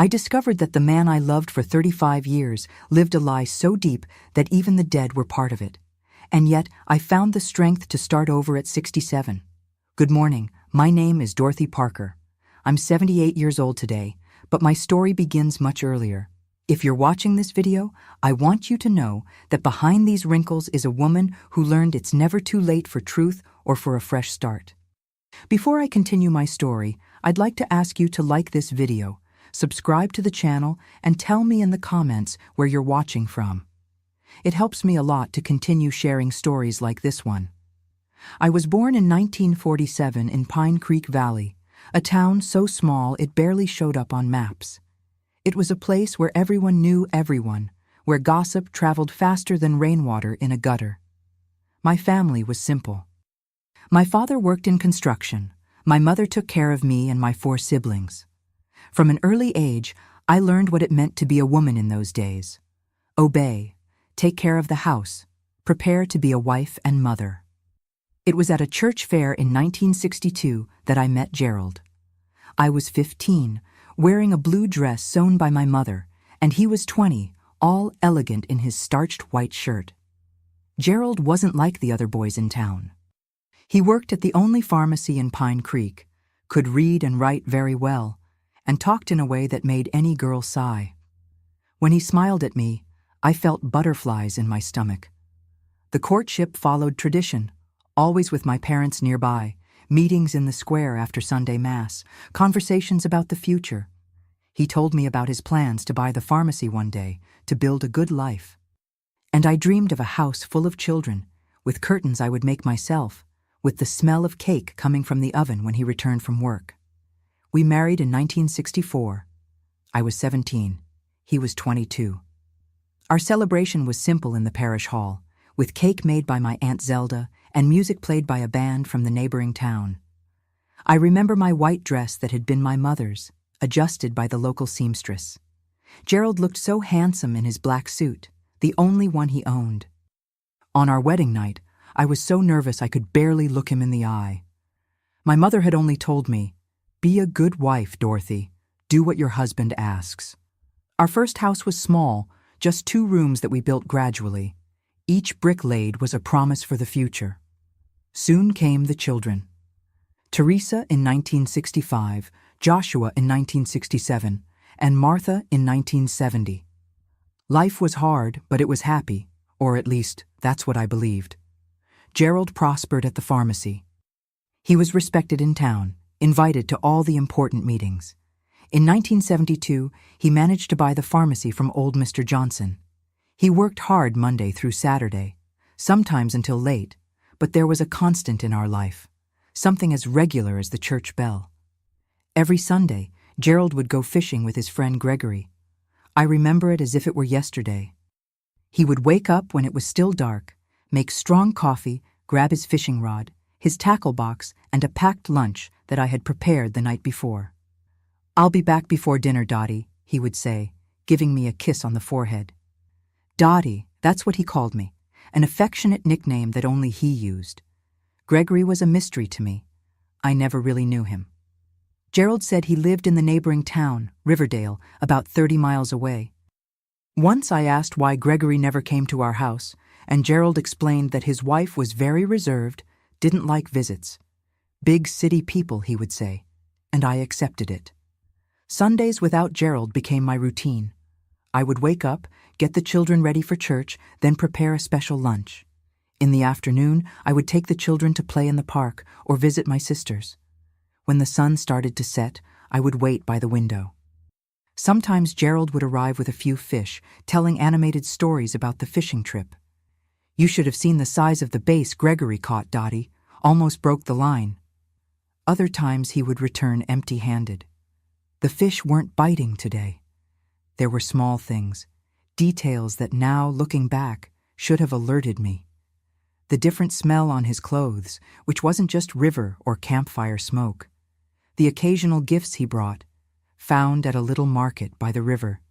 I discovered that the man I loved for 35 years lived a lie so deep that even the dead were part of it. And yet, I found the strength to start over at 67. Good morning, my name is Dorothy Parker. I'm 78 years old today, but my story begins much earlier. If you're watching this video, I want you to know that behind these wrinkles is a woman who learned it's never too late for truth or for a fresh start. Before I continue my story, I'd like to ask you to like this video, subscribe to the channel, and tell me in the comments where you're watching from. It helps me a lot to continue sharing stories like this one. I was born in 1947 in Pine Creek Valley, a town so small it barely showed up on maps. It was a place where everyone knew everyone, where gossip traveled faster than rainwater in a gutter. My family was simple. My father worked in construction. My mother took care of me and my 4 siblings. From an early age, I learned what it meant to be a woman in those days. Obey, take care of the house, prepare to be a wife and mother. It was at a church fair in 1962 that I met Gerald. I was 15, wearing a blue dress sewn by my mother, and he was 20, all elegant in his starched white shirt. Gerald wasn't like the other boys in town. He worked at the only pharmacy in Pine Creek, could read and write very well, and talked in a way that made any girl sigh. When he smiled at me, I felt butterflies in my stomach. The courtship followed tradition, always with my parents nearby, meetings in the square after Sunday Mass, conversations about the future. He told me about his plans to buy the pharmacy one day, to build a good life. And I dreamed of a house full of children, with curtains I would make myself, with the smell of cake coming from the oven when he returned from work. We married in 1964. I was 17. He was 22. Our celebration was simple in the parish hall, with cake made by my Aunt Zelda and music played by a band from the neighboring town. I remember my white dress that had been my mother's, adjusted by the local seamstress. Gerald looked so handsome in his black suit, the only one he owned. On our wedding night, I was so nervous I could barely look him in the eye. My mother had only told me, "Be a good wife, Dorothy. Do what your husband asks." Our first house was small, just 2 rooms that we built gradually. Each brick laid was a promise for the future. Soon came the children. Teresa in 1965, Joshua in 1967, and Martha in 1970. Life was hard, but it was happy, or at least, that's what I believed. Gerald prospered at the pharmacy. He was respected in town, invited to all the important meetings. In 1972, he managed to buy the pharmacy from old Mr. Johnson. He worked hard Monday through Saturday, sometimes until late, but there was a constant in our life, something as regular as the church bell. Every Sunday, Gerald would go fishing with his friend Gregory. I remember it as if it were yesterday. He would wake up when it was still dark, make strong coffee, grab his fishing rod, his tackle box, and a packed lunch that I had prepared the night before. "I'll be back before dinner, Dottie," he would say, giving me a kiss on the forehead. Dottie, that's what he called me, an affectionate nickname that only he used. Gregory was a mystery to me. I never really knew him. Gerald said he lived in the neighboring town, Riverdale, about 30 miles away. Once I asked why Gregory never came to our house, and Gerald explained that his wife was very reserved, didn't like visits. Big city people, he would say, and I accepted it. Sundays without Gerald became my routine. I would wake up, get the children ready for church, then prepare a special lunch. In the afternoon, I would take the children to play in the park or visit my sisters. When the sun started to set, I would wait by the window. Sometimes Gerald would arrive with a few fish, telling animated stories about the fishing trip. "You should have seen the size of the bass Gregory caught, Dottie. Almost broke the line." Other times he would return empty-handed. The fish weren't biting today. There were small things, details that now, looking back, should have alerted me. The different smell on his clothes, which wasn't just river or campfire smoke. The occasional gifts he brought, found at a little market by the river.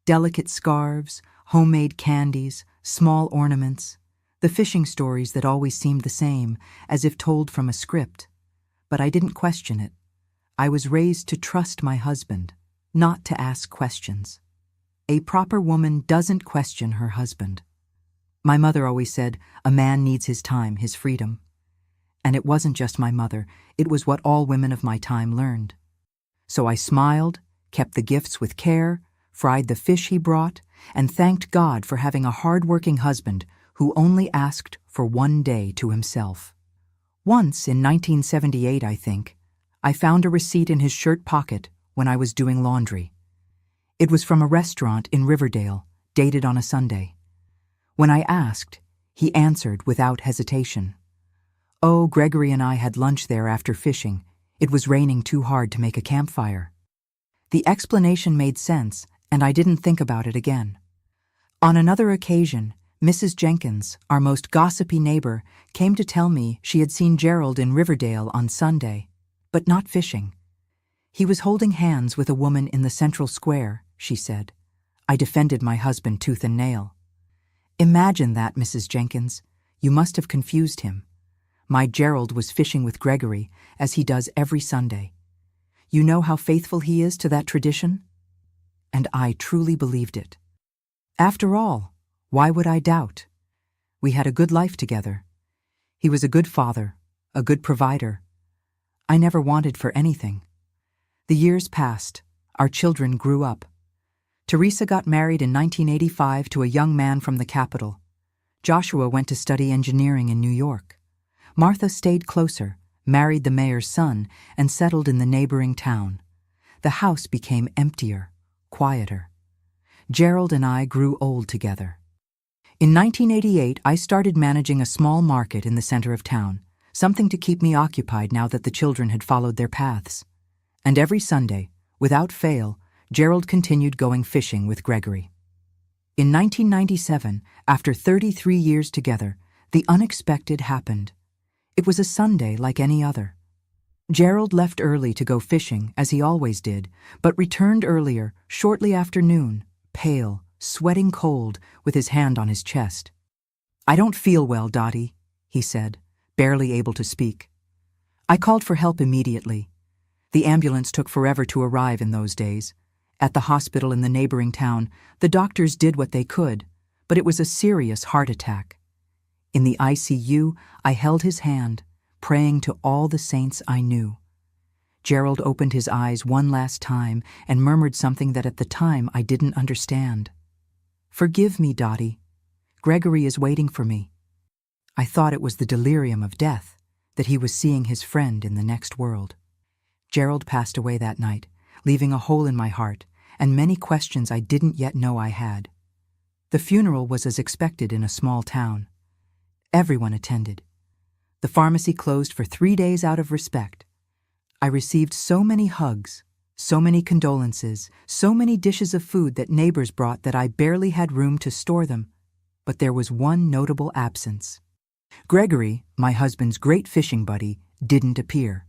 Delicate scarves, homemade candies, small ornaments, the fishing stories that always seemed the same, as if told from a script. But I didn't question it. I was raised to trust my husband. not to ask questions. A proper woman doesn't question her husband. My mother always said, a man needs his time, his freedom. And it wasn't just my mother, it was what all women of my time learned. So I smiled, kept the gifts with care, fried the fish he brought, and thanked God for having a hard-working husband who only asked for one day to himself. Once, in 1978, I think, I found a receipt in his shirt pocket when I was doing laundry. It was from a restaurant in Riverdale, dated on a Sunday. When I asked, he answered without hesitation. Oh, Gregory and I had lunch there after fishing. It was raining too hard to make a campfire. The explanation made sense, and I didn't think about it again. On another occasion, Mrs. Jenkins, our most gossipy neighbor, came to tell me she had seen Gerald in Riverdale on Sunday, but not fishing. He was holding hands with a woman in the central square, she said. I defended my husband tooth and nail. Imagine that, Mrs. Jenkins. You must have confused him. My Gerald was fishing with Gregory, as he does every Sunday. You know how faithful he is to that tradition? And I truly believed it. After all, why would I doubt? We had a good life together. He was a good father, a good provider. I never wanted for anything. The years passed. Our children grew up. Teresa got married in 1985 to a young man from the capital. Joshua went to study engineering in New York. Martha stayed closer, married the mayor's son, and settled in the neighboring town. The house became emptier, quieter. Gerald and I grew old together. In 1988, I started managing a small market in the center of town, something to keep me occupied now that the children had followed their paths. And every Sunday, without fail, Gerald continued going fishing with Gregory. In 1997, after 33 years together, the unexpected happened. It was a Sunday like any other. Gerald left early to go fishing, as he always did, but returned earlier, shortly after noon, pale, sweating cold, with his hand on his chest. I don't feel well, Dottie, he said, barely able to speak. I called for help immediately. The ambulance took forever to arrive in those days. At the hospital in the neighboring town, the doctors did what they could, but it was a serious heart attack. In the ICU, I held his hand, praying to all the saints I knew. Gerald opened his eyes one last time and murmured something that at the time I didn't understand. Forgive me, Dottie. Gregory is waiting for me. I thought it was the delirium of death, that he was seeing his friend in the next world. Gerald passed away that night, leaving a hole in my heart and many questions I didn't yet know I had. The funeral was as expected in a small town. Everyone attended. The pharmacy closed for 3 days out of respect. I received so many hugs, so many condolences, so many dishes of food that neighbors brought that I barely had room to store them. But there was one notable absence. Gregory, my husband's great fishing buddy, didn't appear.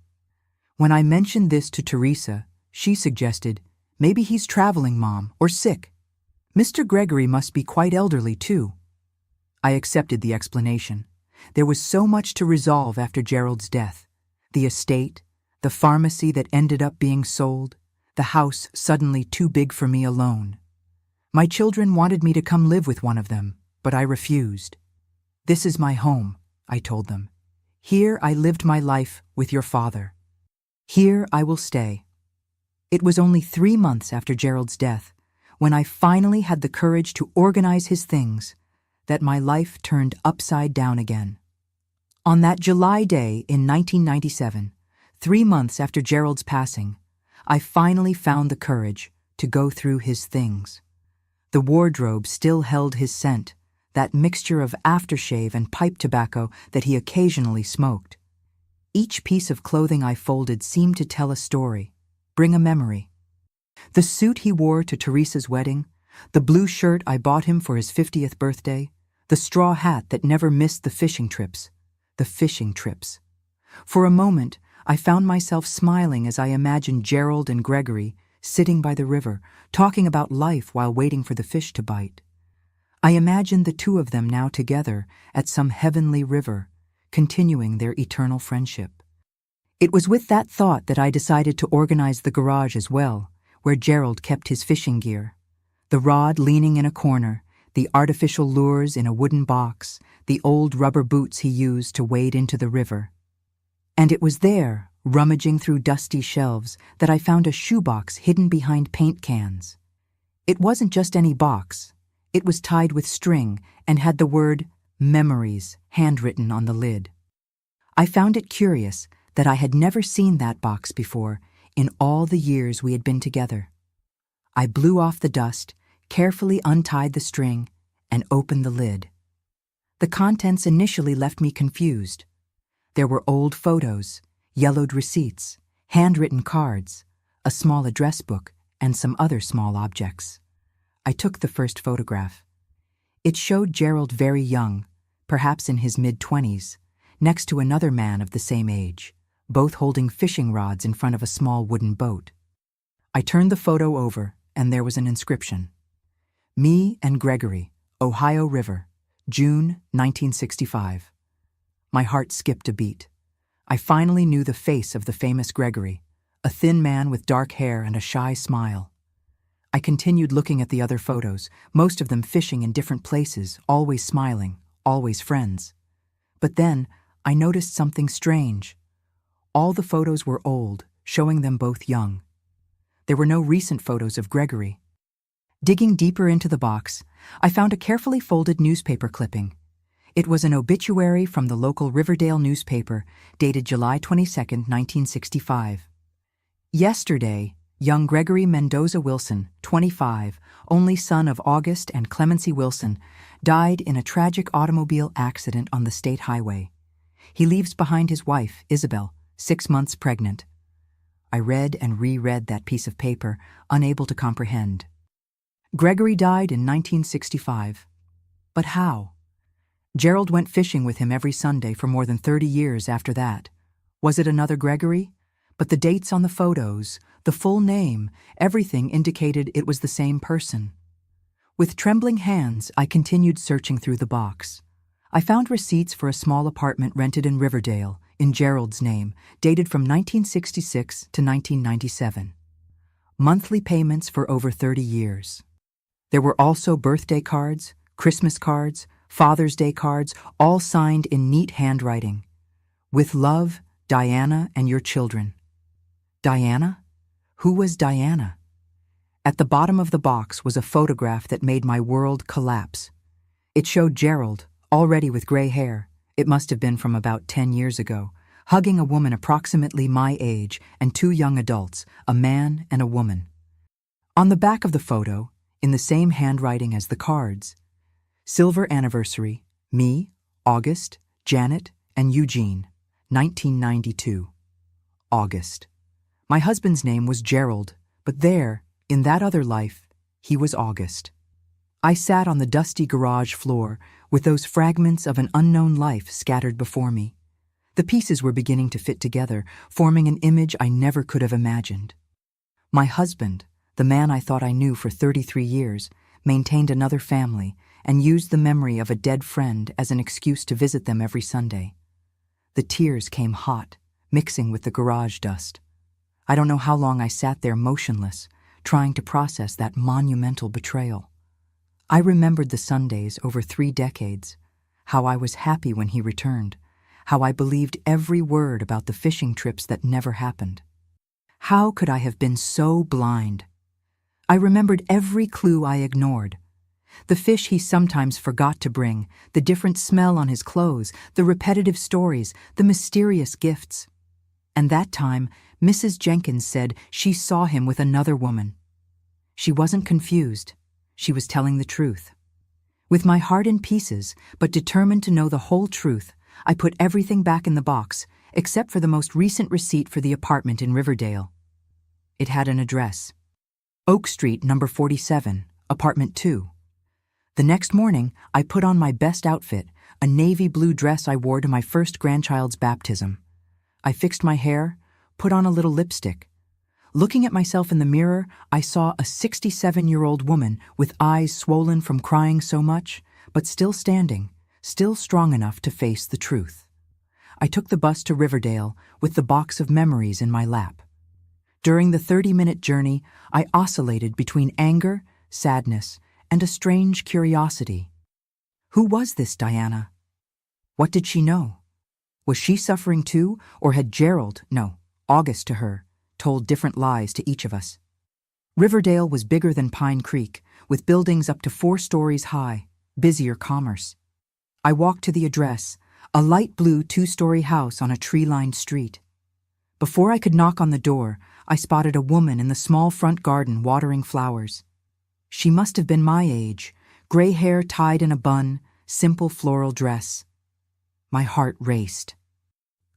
When I mentioned this to Teresa, she suggested, maybe he's traveling, Mom, or sick. Mr. Gregory must be quite elderly, too. I accepted the explanation. There was so much to resolve after Gerald's death. The estate, the pharmacy that ended up being sold, the house suddenly too big for me alone. My children wanted me to come live with one of them, but I refused. This is my home, I told them. Here I lived my life with your father. Here I will stay. It was only 3 months after Gerald's death, when I finally had the courage to organize his things, that my life turned upside down again. On that July day in 1997, 3 months after Gerald's passing, I finally found the courage to go through his things. The wardrobe still held his scent, that mixture of aftershave and pipe tobacco that he occasionally smoked. Each piece of clothing I folded seemed to tell a story, bring a memory. The suit he wore to Teresa's wedding, the blue shirt I bought him for his 50th birthday, the straw hat that never missed the fishing trips. For a moment, I found myself smiling as I imagined Gerald and Gregory sitting by the river, talking about life while waiting for the fish to bite. I imagined the two of them now together at some heavenly river, continuing their eternal friendship. It was with that thought that I decided to organize the garage as well, where Gerald kept his fishing gear. The rod leaning in a corner, the artificial lures in a wooden box, the old rubber boots he used to wade into the river. And it was there, rummaging through dusty shelves, that I found a shoebox hidden behind paint cans. It wasn't just any box. It was tied with string and had the word "Memories" handwritten on the lid. I found it curious that I had never seen that box before in all the years we had been together. I blew off the dust, carefully untied the string, and opened the lid. The contents initially left me confused. There were old photos, yellowed receipts, handwritten cards, a small address book, and some other small objects. I took the first photograph. It showed Gerald very young, perhaps in his mid-20s, next to another man of the same age, both holding fishing rods in front of a small wooden boat. I turned the photo over, and there was an inscription. Me and Gregory, Ohio River, June 1965. My heart skipped a beat. I finally knew the face of the famous Gregory, a thin man with dark hair and a shy smile. I continued looking at the other photos, most of them fishing in different places, always smiling, always friends. But then, I noticed something strange. All the photos were old, showing them both young. There were no recent photos of Gregory. Digging deeper into the box, I found a carefully folded newspaper clipping. It was an obituary from the local Riverdale newspaper, dated July 22, 1965. Yesterday, young Gregory Mendoza Wilson, 25, only son of August and Clemency Wilson, died in a tragic automobile accident on the state highway. He leaves behind his wife, Isabel, 6 months pregnant. I read and reread that piece of paper, unable to comprehend. Gregory died in 1965. But how? Gerald went fishing with him every Sunday for more than 30 years after that. Was it another Gregory? But the dates on the photos, the full name, everything indicated it was the same person. With trembling hands, I continued searching through the box. I found receipts for a small apartment rented in Riverdale, in Gerald's name, dated from 1966 to 1997. Monthly payments for over 30 years. There were also birthday cards, Christmas cards, Father's Day cards, all signed in neat handwriting. With love, Diana and your children. Diana? Who was Diana? At the bottom of the box was a photograph that made my world collapse. It showed Gerald, already with gray hair, it must have been from about 10 years ago, hugging a woman approximately my age and 2 young adults, a man and a woman. On the back of the photo, in the same handwriting as the cards, silver anniversary, me, August, Janet, and Eugene, 1992. August. My husband's name was Gerald, but there, in that other life, he was August. I sat on the dusty garage floor with those fragments of an unknown life scattered before me. The pieces were beginning to fit together, forming an image I never could have imagined. My husband, the man I thought I knew for 33 years, maintained another family and used the memory of a dead friend as an excuse to visit them every Sunday. The tears came hot, mixing with the garage dust. I don't know how long I sat there motionless, trying to process that monumental betrayal. I remembered the Sundays over 3 decades, how I was happy when he returned, how I believed every word about the fishing trips that never happened. How could I have been so blind? I remembered every clue I ignored. The fish he sometimes forgot to bring, the different smell on his clothes, the repetitive stories, the mysterious gifts. And that time, Mrs. Jenkins said she saw him with another woman. She wasn't confused. She was telling the truth. With my heart in pieces, but determined to know the whole truth, I put everything back in the box, except for the most recent receipt for the apartment in Riverdale. It had an address. Oak Street, number 47, apartment 2. The next morning, I put on my best outfit, a navy blue dress I wore to my first grandchild's baptism. I fixed my hair, put on a little lipstick. Looking at myself in the mirror, I saw a 67-year-old woman with eyes swollen from crying so much, but still standing, still strong enough to face the truth. I took the bus to Riverdale with the box of memories in my lap. During the 30-minute journey, I oscillated between anger, sadness, and a strange curiosity. Who was this Diana? What did she know? Was she suffering too, or had Gerald, no, August to her, told different lies to each of us? Riverdale was bigger than Pine Creek, with buildings up to 4 stories high, busier commerce. I walked to the address, a light blue 2-story house on a tree-lined street. Before I could knock on the door, I spotted a woman in the small front garden watering flowers. She must have been my age, gray hair tied in a bun, simple floral dress. My heart raced.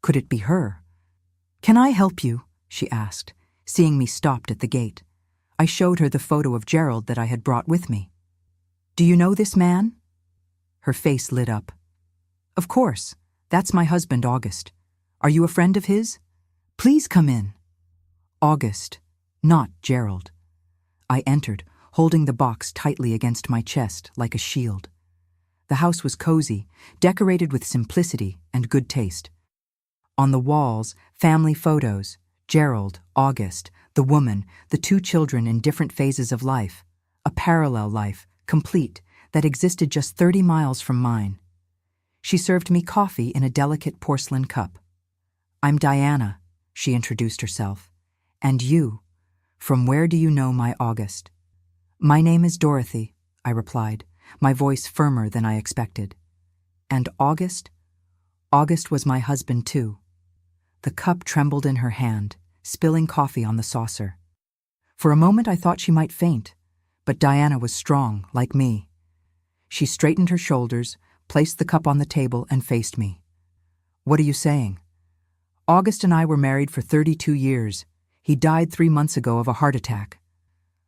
Could it be her? "Can I help you?" she asked, seeing me stopped at the gate. I showed her the photo of Gerald that I had brought with me. "Do you know this man?" Her face lit up. "Of course. That's my husband, August. Are you a friend of his? Please come in." August, not Gerald. I entered, holding the box tightly against my chest like a shield. The house was cozy, decorated with simplicity and good taste. On the walls, family photos, Gerald, August, the woman, the 2 children in different phases of life, a parallel life, complete, that existed just 30 miles from mine. She served me coffee in a delicate porcelain cup. "I'm Diana," she introduced herself. "And you? From where do you know my August?" "My name is Dorothy," I replied, my voice firmer than I expected. "And August?" "August was my husband too." The cup trembled in her hand, spilling coffee on the saucer. For a moment I thought she might faint, but Diana was strong, like me. She straightened her shoulders, placed the cup on the table, and faced me. "What are you saying?" "August and I were married for 32 years. He died 3 months ago of a heart attack."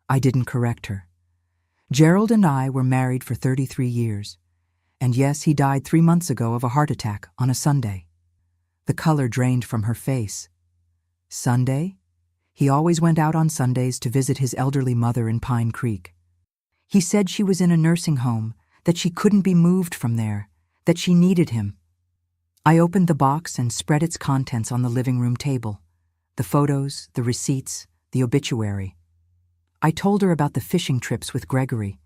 I didn't correct her. "Gerald and I were married for 33 years. And yes, he died 3 months ago of a heart attack on a Sunday." The color drained from her face. "Sunday?" "He always went out on Sundays to visit his elderly mother in Pine Creek. He said she was in a nursing home, that she couldn't be moved from there, that she needed him." I opened the box and spread its contents on the living room table. The photos, the receipts, the obituary. I told her about the fishing trips with Gregory,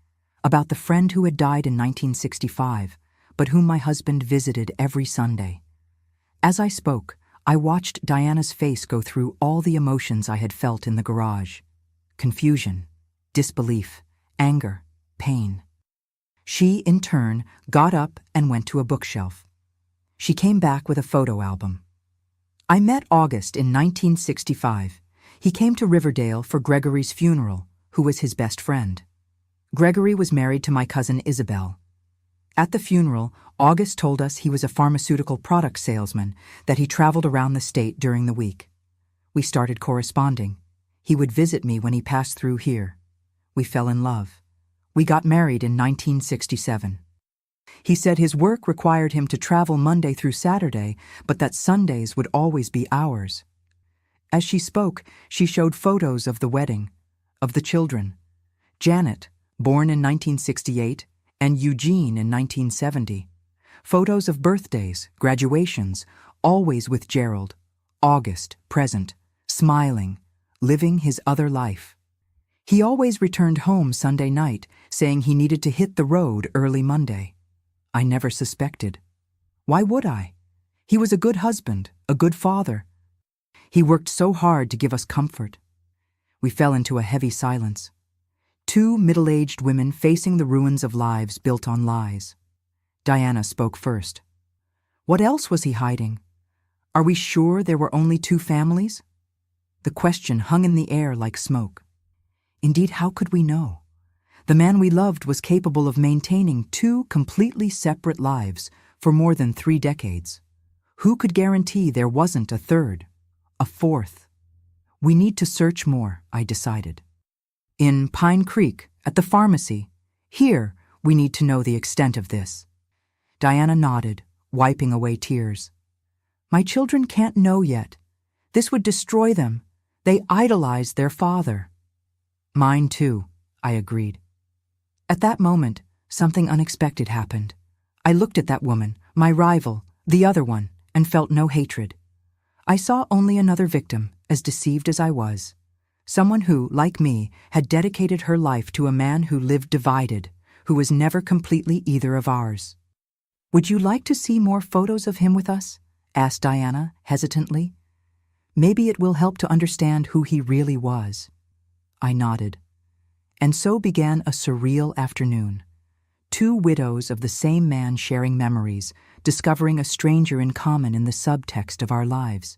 about the friend who had died in 1965, but whom my husband visited every Sunday. As I spoke, I watched Diana's face go through all the emotions I had felt in the garage. Confusion, disbelief, anger, pain. She, in turn, got up and went to a bookshelf. She came back with a photo album. "I met August in 1965. He came to Riverdale for Gregory's funeral, who was his best friend. Gregory was married to my cousin Isabel. At the funeral, August told us he was a pharmaceutical product salesman, that he traveled around the state during the week. We started corresponding. He would visit me when he passed through here. We fell in love. We got married in 1967. He said his work required him to travel Monday through Saturday, but that Sundays would always be ours." As she spoke, she showed photos of the wedding, of the children. Janet, born in 1968, and Eugene in 1970. Photos of birthdays, graduations, always with Gerald. August, present, smiling, living his other life. He always returned home Sunday night, saying he needed to hit the road early Monday. I never suspected. Why would I? He was a good husband, a good father. He worked so hard to give us comfort. We fell into a heavy silence. 2 middle-aged women facing the ruins of lives built on lies. Diana spoke first. "What else was he hiding? Are we sure there were only 2 families?" The question hung in the air like smoke. Indeed, how could we know? The man we loved was capable of maintaining 2 completely separate lives for more than 3 decades. Who could guarantee there wasn't a third, a fourth? We need to search more, I decided. In Pine Creek, at the pharmacy, here we need to know the extent of this. Diana nodded, wiping away tears. "My children can't know yet. This would destroy them. They idolized their father." "Mine too," I agreed. At that moment, something unexpected happened. I looked at that woman, my rival, the other one, and felt no hatred. I saw only another victim, as deceived as I was. Someone who, like me, had dedicated her life to a man who lived divided, who was never completely either of ours. "Would you like to see more photos of him with us?" asked Diana, hesitantly. "Maybe it will help to understand who he really was." I nodded. And so began a surreal afternoon. Two widows of the same man sharing memories, discovering a stranger in common in the subtext of our lives.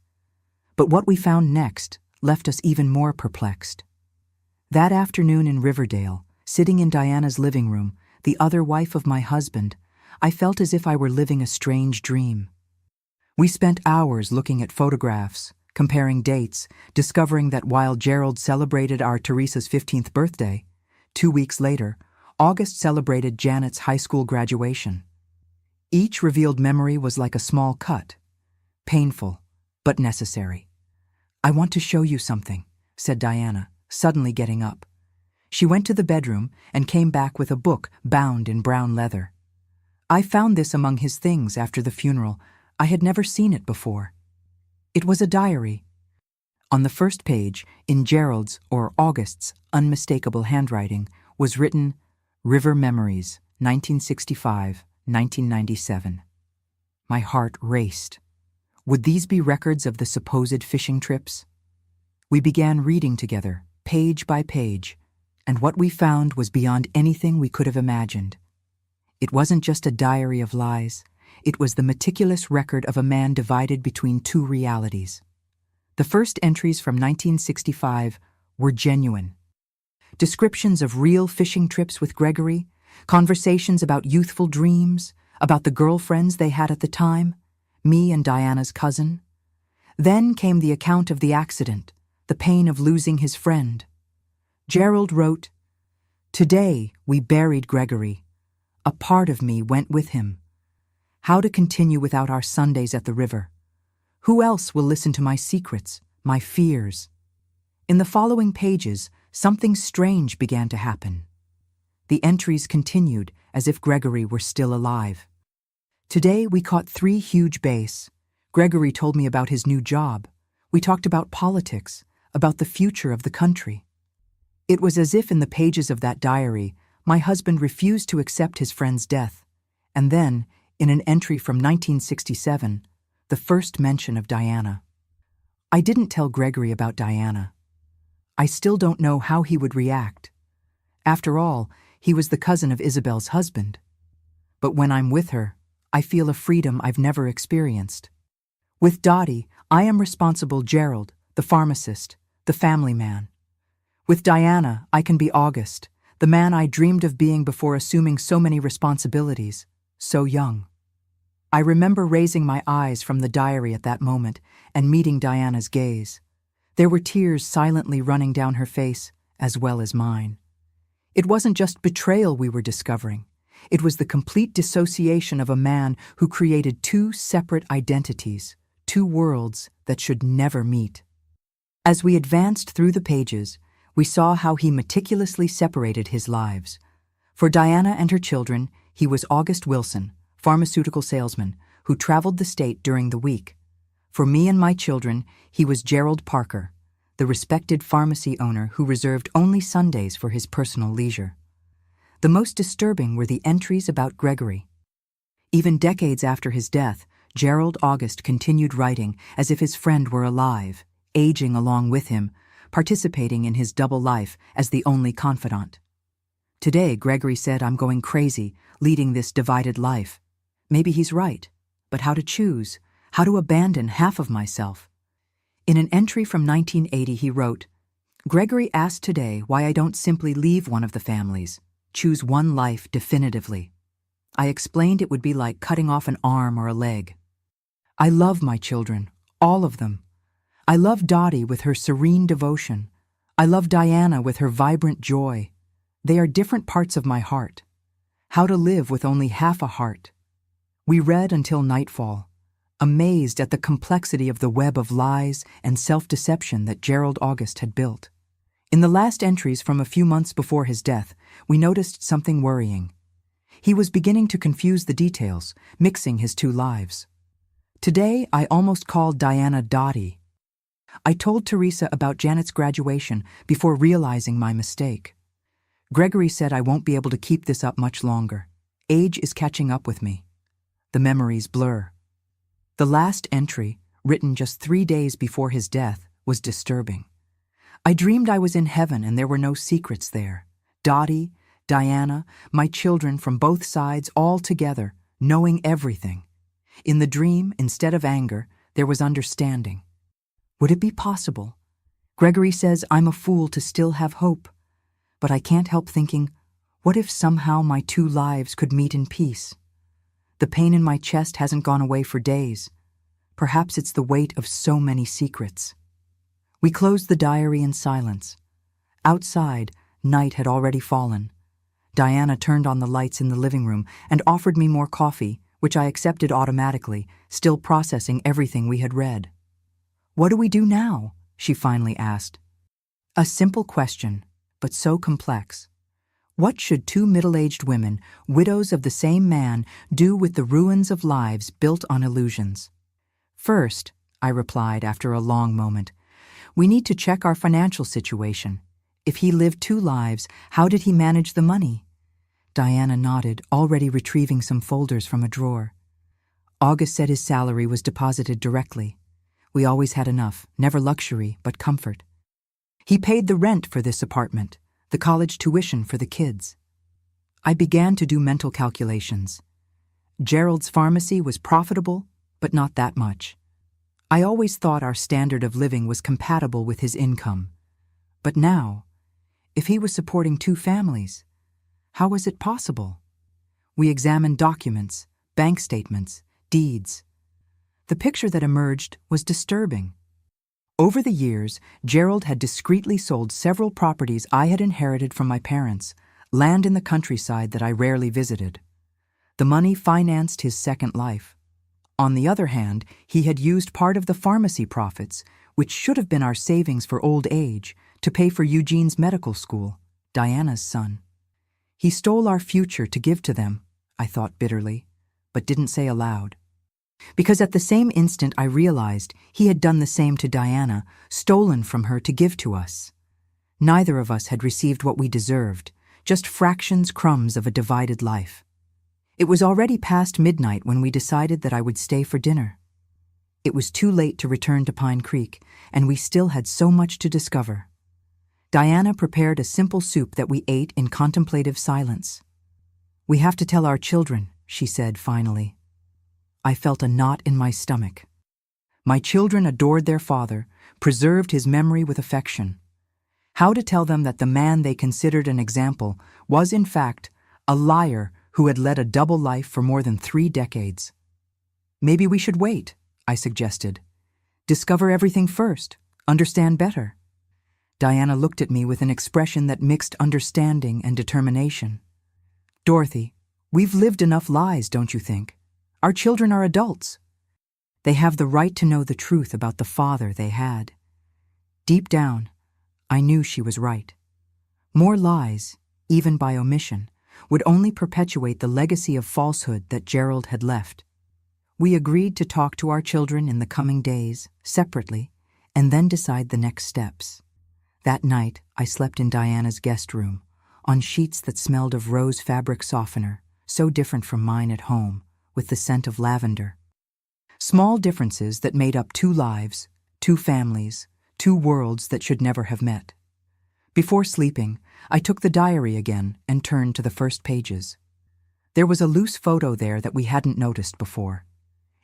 But what we found next left us even more perplexed. That afternoon in Riverdale, sitting in Diana's living room, the other wife of my husband, I felt as if I were living a strange dream. We spent hours looking at photographs, comparing dates, discovering that while Gerald celebrated our Teresa's 15th birthday, 2 weeks later, August celebrated Janet's high school graduation. Each revealed memory was like a small cut, painful, but necessary. "I want to show you something," said Diana, suddenly getting up. She went to the bedroom and came back with a book bound in brown leather. I found this among his things after the funeral. I had never seen it before. It was a diary. On the first page, in Gerald's or August's unmistakable handwriting, was written, "River Memories, 1965-1997. My heart raced. Would these be records of the supposed fishing trips? We began reading together, page by page, and what we found was beyond anything we could have imagined. It wasn't just a diary of lies. It was the meticulous record of a man divided between two realities. The first entries from 1965 were genuine. Descriptions of real fishing trips with Gregory, conversations about youthful dreams, about the girlfriends they had at the time, me and Diana's cousin. Then came the account of the accident, the pain of losing his friend. Gerald wrote, "Today we buried Gregory. A part of me went with him. How to continue without our Sundays at the river? Who else will listen to my secrets, my fears?" In the following pages, something strange began to happen. The entries continued as if Gregory were still alive. Today we caught 3 huge bass. Gregory told me about his new job. We talked about politics, about the future of the country. It was as if in the pages of that diary, my husband refused to accept his friend's death. And then, in an entry from 1967, the first mention of Diana. I didn't tell Gregory about Diana. I still don't know how he would react. After all, he was the cousin of Isabel's husband. But when I'm with her, I feel a freedom I've never experienced. With Dottie, I am responsible Gerald, the pharmacist, the family man. With Diana, I can be August, the man I dreamed of being before assuming so many responsibilities, so young. I remember raising my eyes from the diary at that moment and meeting Diana's gaze. There were tears silently running down her face, as well as mine. It wasn't just betrayal we were discovering. It was the complete dissociation of a man who created 2 separate identities, 2 worlds that should never meet. As we advanced through the pages, we saw how he meticulously separated his lives. For Diana and her children, he was August Wilson, pharmaceutical salesman, who traveled the state during the week. For me and my children, he was Gerald Parker, the respected pharmacy owner who reserved only Sundays for his personal leisure. The most disturbing were the entries about Gregory. Even decades after his death, Gerald August continued writing as if his friend were alive, aging along with him, participating in his double life as the only confidant. Today, Gregory said, "I'm going crazy, leading this divided life." Maybe he's right, but how to choose, how to abandon half of myself? In an entry from 1980, he wrote, "Gregory asked today why I don't simply leave one of the families, choose one life definitively. I explained it would be like cutting off an arm or a leg. I love my children, all of them. I love Dottie with her serene devotion. I love Diana with her vibrant joy. They are different parts of my heart. How to live with only half a heart." We read until nightfall, amazed at the complexity of the web of lies and self-deception that Gerald August had built. In the last entries from a few months before his death, we noticed something worrying. He was beginning to confuse the details, mixing his 2 lives. Today, I almost called Diana Dottie. I told Teresa about Janet's graduation before realizing my mistake. Gregory said I won't be able to keep this up much longer. Age is catching up with me. The memories blur. The last entry, written just 3 days before his death, was disturbing. I dreamed I was in heaven and there were no secrets there. Dottie, Diana, my children from both sides all together, knowing everything. In the dream, instead of anger, there was understanding. Would it be possible? Gregory says I'm a fool to still have hope. But I can't help thinking, what if somehow my 2 lives could meet in peace? The pain in my chest hasn't gone away for days. Perhaps it's the weight of so many secrets. We closed the diary in silence. Outside, night had already fallen. Diana turned on the lights in the living room and offered me more coffee, which I accepted automatically, still processing everything we had read. "What do we do now?" she finally asked. A simple question, but so complex. What should 2 middle-aged women, widows of the same man, do with the ruins of lives built on illusions? "First," I replied after a long moment, "we need to check our financial situation. If he lived 2 lives, how did he manage the money?" Diana nodded, already retrieving some folders from a drawer. August said his salary was deposited directly. We always had enough, never luxury, but comfort. He paid the rent for this apartment, the college tuition for the kids. I began to do mental calculations. Gerald's pharmacy was profitable, but not that much. I always thought our standard of living was compatible with his income. But now, if he was supporting 2 families, how was it possible? We examined documents, bank statements, deeds. The picture that emerged was disturbing. Over the years, Gerald had discreetly sold several properties I had inherited from my parents, land in the countryside that I rarely visited. The money financed his second life. On the other hand, he had used part of the pharmacy profits, which should have been our savings for old age, to pay for Eugene's medical school, Diana's son. He stole our future to give to them, I thought bitterly, but didn't say aloud. Because at the same instant I realized he had done the same to Diana, stolen from her to give to us. Neither of us had received what we deserved, just fractions, crumbs of a divided life. It was already past midnight when we decided that I would stay for dinner. It was too late to return to Pine Creek, and we still had so much to discover. Diana prepared a simple soup that we ate in contemplative silence. "We have to tell our children," she said finally. I felt a knot in my stomach. My children adored their father, preserved his memory with affection. How to tell them that the man they considered an example was, in fact, a liar who had led a double life for more than 3 decades? "Maybe we should wait," I suggested. "Discover everything first, understand better." Diana looked at me with an expression that mixed understanding and determination. "Dorothy, we've lived enough lies, don't you think? Our children are adults. They have the right to know the truth about the father they had." Deep down, I knew she was right. More lies, even by omission, would only perpetuate the legacy of falsehood that Gerald had left. We agreed to talk to our children in the coming days, separately, and then decide the next steps. That night, I slept in Diana's guest room, on sheets that smelled of rose fabric softener, so different from mine at home, with the scent of lavender. Small differences that made up 2 lives, 2 families, 2 worlds that should never have met. Before sleeping, I took the diary again and turned to the first pages. There was a loose photo there that we hadn't noticed before.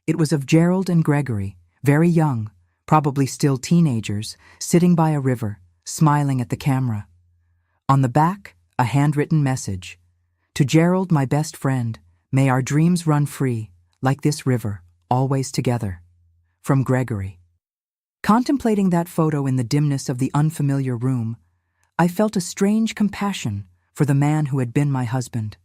It was of Gerald and Gregory, very young, probably still teenagers, sitting by a river, smiling at the camera. On the back, a handwritten message. "To Gerald, my best friend, may our dreams run free, like this river, always together." From Gregory. Contemplating that photo in the dimness of the unfamiliar room, I felt a strange compassion for the man who had been my husband.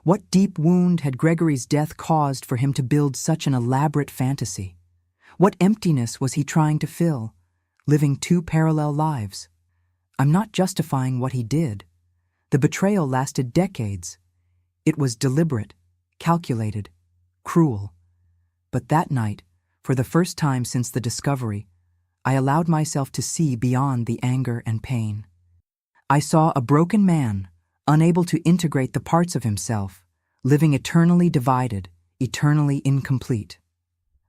What deep wound had Gregory's death caused for him to build such an elaborate fantasy? What emptiness was he trying to fill, living 2 parallel lives? I'm not justifying what he did. The betrayal lasted decades. It was deliberate, calculated, cruel. But that night, for the first time since the discovery, I allowed myself to see beyond the anger and pain. I saw a broken man, unable to integrate the parts of himself, living eternally divided, eternally incomplete.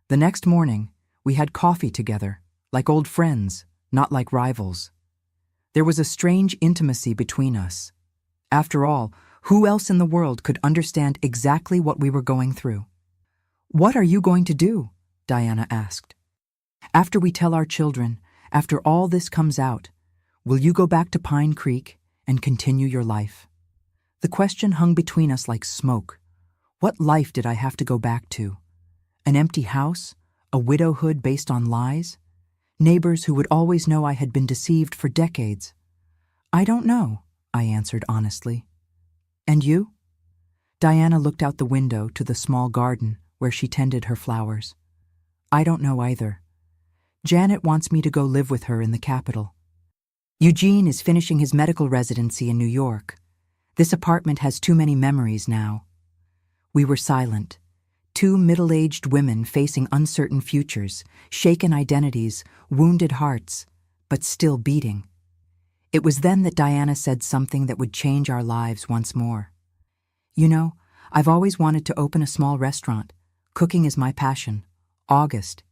The next morning, we had coffee together, like old friends, not like rivals. There was a strange intimacy between us. After all, who else in the world could understand exactly what we were going through? "What are you going to do?" Diana asked. "After we tell our children, after all this comes out, will you go back to Pine Creek and continue your life?" The question hung between us like smoke. What life did I have to go back to? An empty house? A widowhood based on lies? Neighbors who would always know I had been deceived for decades? "I don't know," I answered honestly. "And you?" Diana looked out the window to the small garden where she tended her flowers. "I don't know either. Janet wants me to go live with her in the capital. Eugene is finishing his medical residency in New York. This apartment has too many memories now." We were silent. Two middle-aged women facing uncertain futures, shaken identities, wounded hearts, but still beating. It was then that Diana said something that would change our lives once more. "You know, I've always wanted to open a small restaurant. Cooking is my passion. August.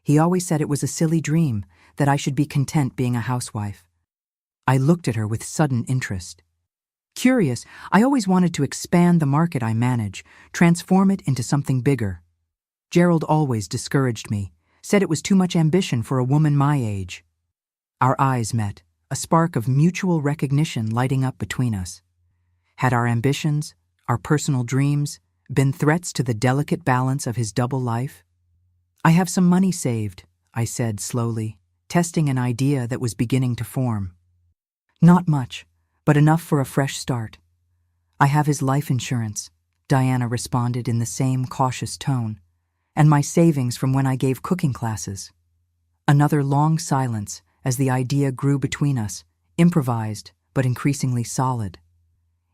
He always said it was a silly dream, that I should be content being a housewife." I looked at her with sudden interest. Curious, I always wanted to expand the market I manage, transform it into something bigger. Gerald always discouraged me, said it was too much ambition for a woman my age. Our eyes met, a spark of mutual recognition lighting up between us. Had our ambitions, our personal dreams, been threats to the delicate balance of his double life? "I have some money saved," I said slowly, testing an idea that was beginning to form. "Not much, but enough for a fresh start." "I have his life insurance," Diana responded in the same cautious tone, "and my savings from when I gave cooking classes." Another long silence as the idea grew between us, improvised but increasingly solid.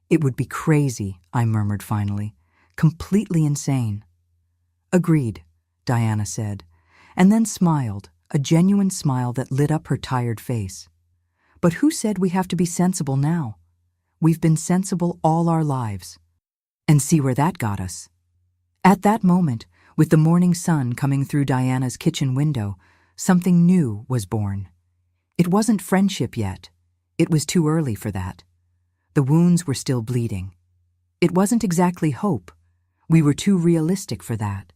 "It would be crazy," I murmured finally, "completely insane." "Agreed," Diana said, and then smiled, a genuine smile that lit up her tired face. "But who said we have to be sensible now? We've been sensible all our lives. And see where that got us." At that moment, with the morning sun coming through Diana's kitchen window, something new was born. It wasn't friendship yet. It was too early for that. The wounds were still bleeding. It wasn't exactly hope. We were too realistic for that.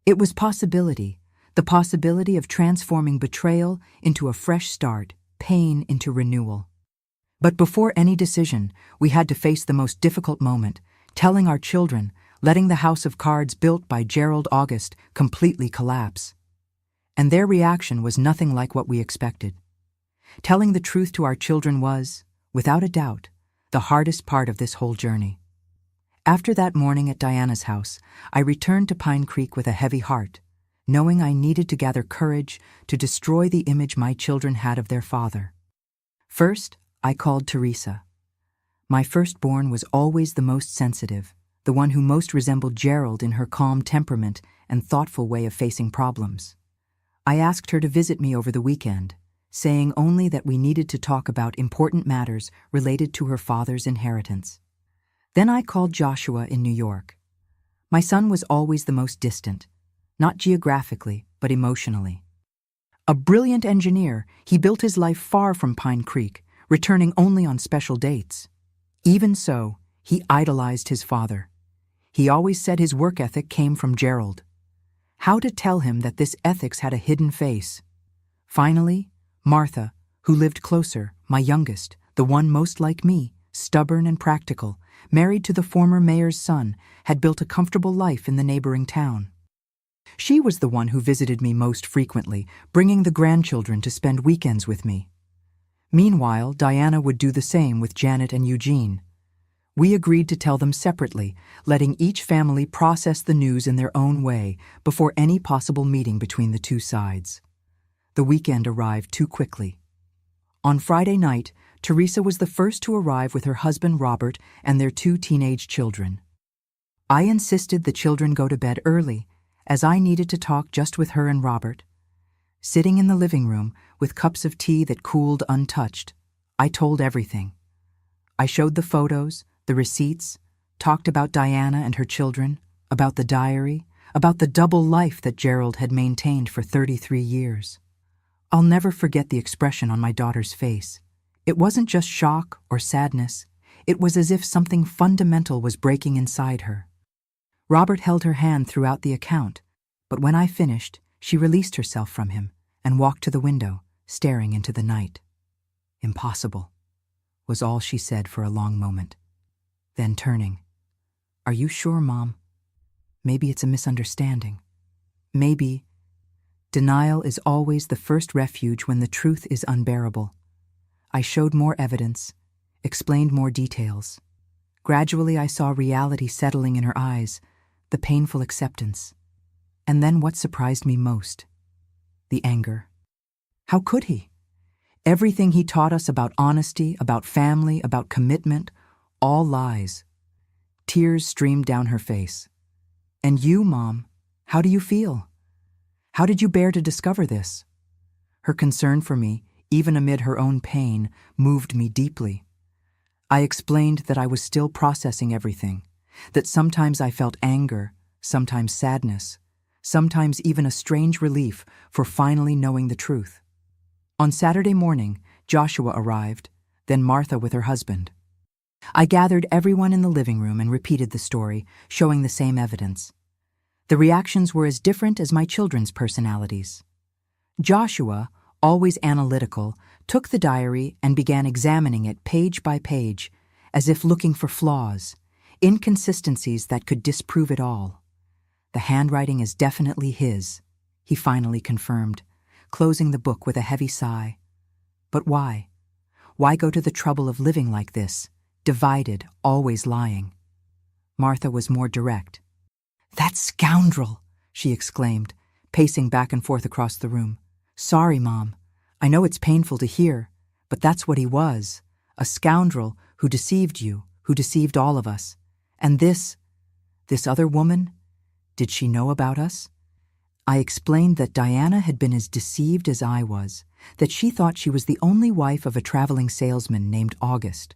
It was possibility, the possibility of transforming betrayal into a fresh start, pain into renewal. But before any decision, we had to face the most difficult moment, telling our children, letting the house of cards built by Gerald August completely collapse. And their reaction was nothing like what we expected. Telling the truth to our children was, without a doubt, the hardest part of this whole journey. After that morning at Diana's house, I returned to Pine Creek with a heavy heart, knowing I needed to gather courage to destroy the image my children had of their father. First, I called Teresa. My firstborn was always the most sensitive, the one who most resembled Gerald in her calm temperament and thoughtful way of facing problems. I asked her to visit me over the weekend, saying only that we needed to talk about important matters related to her father's inheritance. Then I called Joshua in New York. My son was always the most distant, not geographically, but emotionally. A brilliant engineer, he built his life far from Pine Creek, returning only on special dates. Even so, he idolized his father. He always said his work ethic came from Gerald. How to tell him that this ethics had a hidden face? Finally, Martha, who lived closer, my youngest, the one most like me, stubborn and practical, married to the former mayor's son, had built a comfortable life in the neighboring town. She was the one who visited me most frequently, bringing the grandchildren to spend weekends with me. Meanwhile, Diana would do the same with Janet and Eugene. We agreed to tell them separately, letting each family process the news in their own way before any possible meeting between the two sides. The weekend arrived too quickly. On Friday night, Teresa was the first to arrive with her husband Robert and their two teenage children. I insisted the children go to bed early, as I needed to talk just with her and Robert. Sitting in the living room with cups of tea that cooled untouched, I told everything. I showed the photos, the receipts, talked about Diana and her children, about the diary, about the double life that Gerald had maintained for 33 years. I'll never forget the expression on my daughter's face. It wasn't just shock or sadness. It was as if something fundamental was breaking inside her. Robert held her hand throughout the account, but when I finished, she released herself from him and walked to the window, staring into the night. "Impossible," was all she said for a long moment. Then turning, "Are you sure, Mom? Maybe it's a misunderstanding. Maybe." Denial is always the first refuge when the truth is unbearable. I showed more evidence, explained more details. Gradually I saw reality settling in her eyes, the painful acceptance. And then what surprised me most? The anger. How could he? Everything he taught us about honesty, about family, about commitment, all lies. Tears streamed down her face. "And you, Mom, how do you feel? How did you bear to discover this?" Her concern for me, even amid her own pain, moved me deeply. I explained that I was still processing everything, that sometimes I felt anger, sometimes sadness, sometimes even a strange relief for finally knowing the truth. On Saturday morning, Joshua arrived, then Martha with her husband. I gathered everyone in the living room and repeated the story, showing the same evidence. The reactions were as different as my children's personalities. Joshua, always analytical, took the diary and began examining it page by page, as if looking for flaws, inconsistencies that could disprove it all. "The handwriting is definitely his," he finally confirmed, closing the book with a heavy sigh. But why? Why go to the trouble of living like this, divided, always lying? Martha was more direct. "That scoundrel!" she exclaimed, pacing back and forth across the room. "Sorry, Mom. I know it's painful to hear, but that's what he was. A scoundrel who deceived you, who deceived all of us. And this other woman, did she know about us?" I explained that Diana had been as deceived as I was, that she thought she was the only wife of a traveling salesman named August.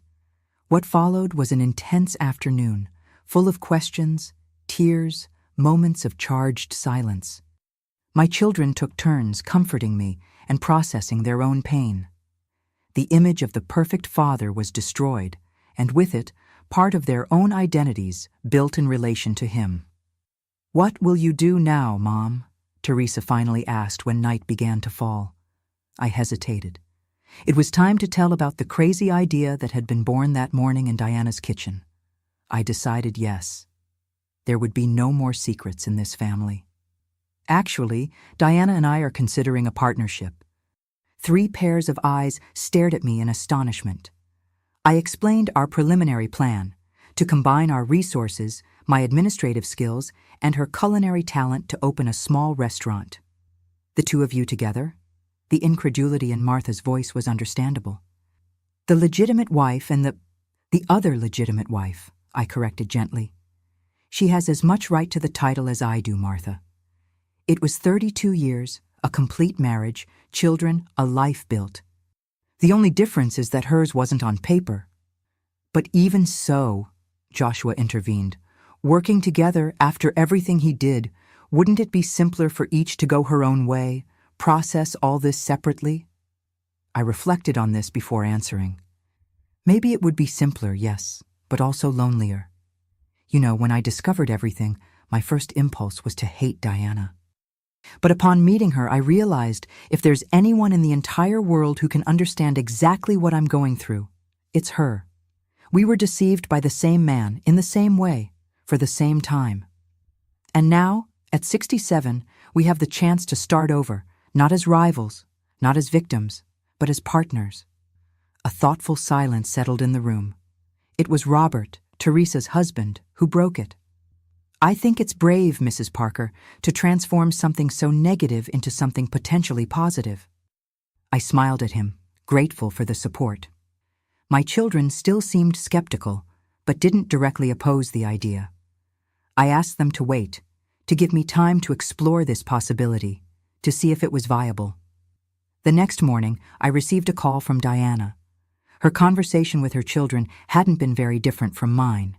What followed was an intense afternoon, full of questions, tears, moments of charged silence. My children took turns comforting me and processing their own pain. The image of the perfect father was destroyed, and with it, part of their own identities built in relation to him. "What will you do now, Mom?" Teresa finally asked when night began to fall. I hesitated. It was time to tell about the crazy idea that had been born that morning in Diana's kitchen. I decided yes. There would be no more secrets in this family. Actually, Diana and I are considering a partnership. 3 pairs of eyes stared at me in astonishment. I explained our preliminary plan, to combine our resources, my administrative skills, and her culinary talent to open a small restaurant. "The two of you together?" The incredulity in Martha's voice was understandable. "The legitimate wife and the other legitimate wife," I corrected gently. "She has as much right to the title as I do, Martha. It was 32 years, a complete marriage, children, a life built. The only difference is that hers wasn't on paper." "But even so," Joshua intervened, "working together after everything he did, wouldn't it be simpler for each to go her own way, process all this separately?" I reflected on this before answering. Maybe it would be simpler, yes, but also lonelier. You know, when I discovered everything, my first impulse was to hate Diana. But upon meeting her, I realized if there's anyone in the entire world who can understand exactly what I'm going through, it's her. We were deceived by the same man, in the same way, for the same time. And now, at 67, we have the chance to start over, not as rivals, not as victims, but as partners. A thoughtful silence settled in the room. It was Robert, Teresa's husband, who broke it. "I think it's brave, Mrs. Parker, to transform something so negative into something potentially positive." I smiled at him, grateful for the support. My children still seemed skeptical, but didn't directly oppose the idea. I asked them to wait, to give me time to explore this possibility, to see if it was viable. The next morning, I received a call from Diana. Her conversation with her children hadn't been very different from mine.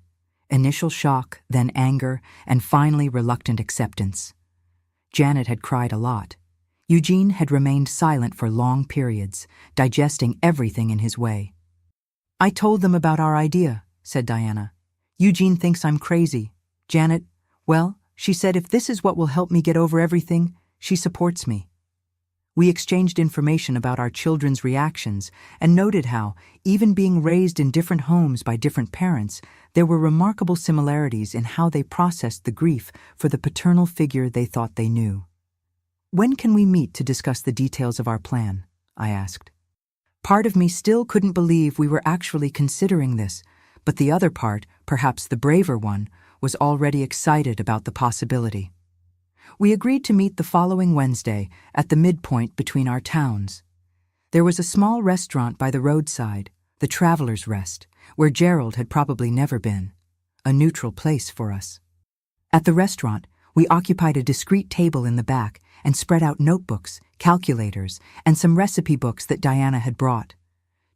Initial shock, then anger, and finally reluctant acceptance. Janet had cried a lot. Eugene had remained silent for long periods, digesting everything in his way. "I told them about our idea," said Diana. "Eugene thinks I'm crazy. Janet, well, she said if this is what will help me get over everything, she supports me." We exchanged information about our children's reactions and noted how, even being raised in different homes by different parents, there were remarkable similarities in how they processed the grief for the paternal figure they thought they knew. "When can we meet to discuss the details of our plan?" I asked. Part of me still couldn't believe we were actually considering this, but the other part, perhaps the braver one, was already excited about the possibility. We agreed to meet the following Wednesday at the midpoint between our towns. There was a small restaurant by the roadside, the Traveler's Rest, where Gerald had probably never been, a neutral place for us. At the restaurant, we occupied a discreet table in the back and spread out notebooks, calculators, and some recipe books that Diana had brought.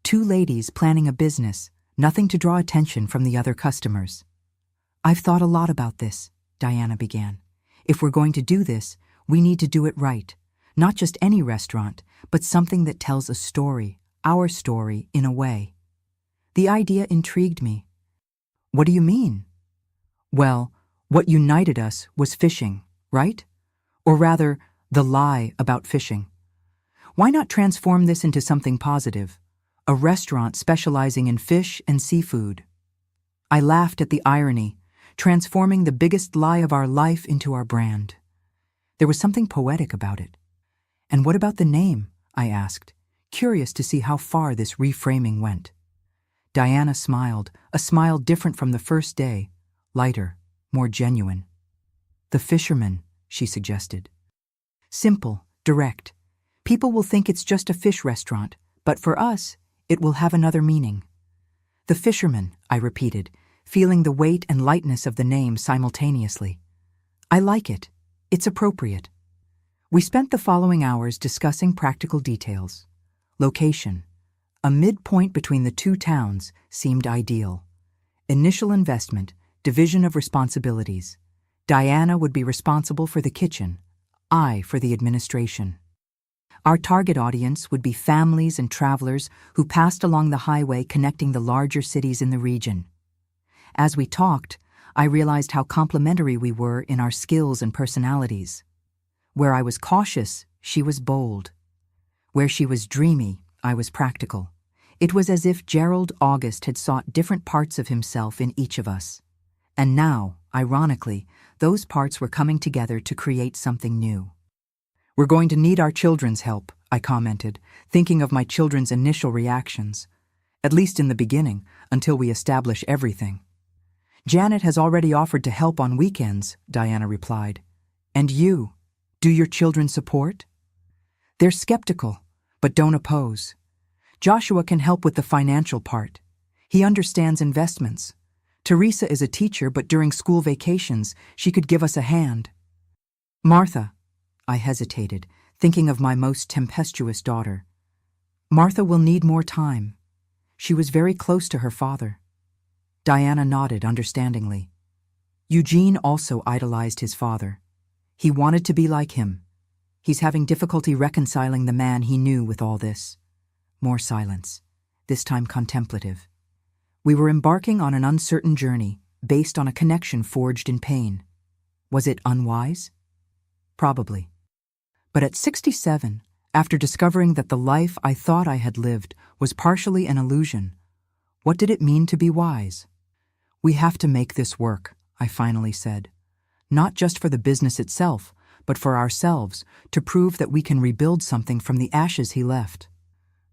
Two ladies planning a business, nothing to draw attention from the other customers. "I've thought a lot about this," Diana began. "If we're going to do this, we need to do it right. Not just any restaurant, but something that tells a story, our story, in a way." The idea intrigued me. "What do you mean?" "Well, what united us was fishing, right? Or rather, the lie about fishing. Why not transform this into something positive? A restaurant specializing in fish and seafood." I laughed at the irony, transforming the biggest lie of our life into our brand. There was something poetic about it. "And what about the name?" I asked, curious to see how far this reframing went. Diana smiled, a smile different from the first day, lighter, more genuine. "The Fisherman," she suggested. "Simple, direct. People will think it's just a fish restaurant, but for us, it will have another meaning." "The Fisherman," I repeated, feeling the weight and lightness of the name simultaneously. "I like it. It's appropriate." We spent the following hours discussing practical details. Location. A midpoint between the two towns seemed ideal. Initial investment, division of responsibilities. Diana would be responsible for the kitchen, I for the administration. Our target audience would be families and travelers who passed along the highway connecting the larger cities in the region. As we talked, I realized how complementary we were in our skills and personalities. Where I was cautious, she was bold. Where she was dreamy, I was practical. It was as if Gerald August had sought different parts of himself in each of us. And now, ironically, those parts were coming together to create something new. "We're going to need our children's help," I commented, thinking of my children's initial reactions. "At least in the beginning, until we establish everything." "Janet has already offered to help on weekends," Diana replied. "And you? Do your children support?" "They're skeptical, but don't oppose. Joshua can help with the financial part. He understands investments. Teresa is a teacher, but during school vacations, she could give us a hand. Martha," I hesitated, thinking of my most tempestuous daughter. "Martha will need more time. She was very close to her father." Diana nodded understandingly. Eugene also idolized his father. He wanted to be like him. He's having difficulty reconciling the man he knew with all this. More silence, this time contemplative. We were embarking on an uncertain journey, based on a connection forged in pain. Was it unwise? Probably. But at 67, after discovering that the life I thought I had lived was partially an illusion, what did it mean to be wise? "We have to make this work," I finally said. "Not just for the business itself, but for ourselves, to prove that we can rebuild something from the ashes he left."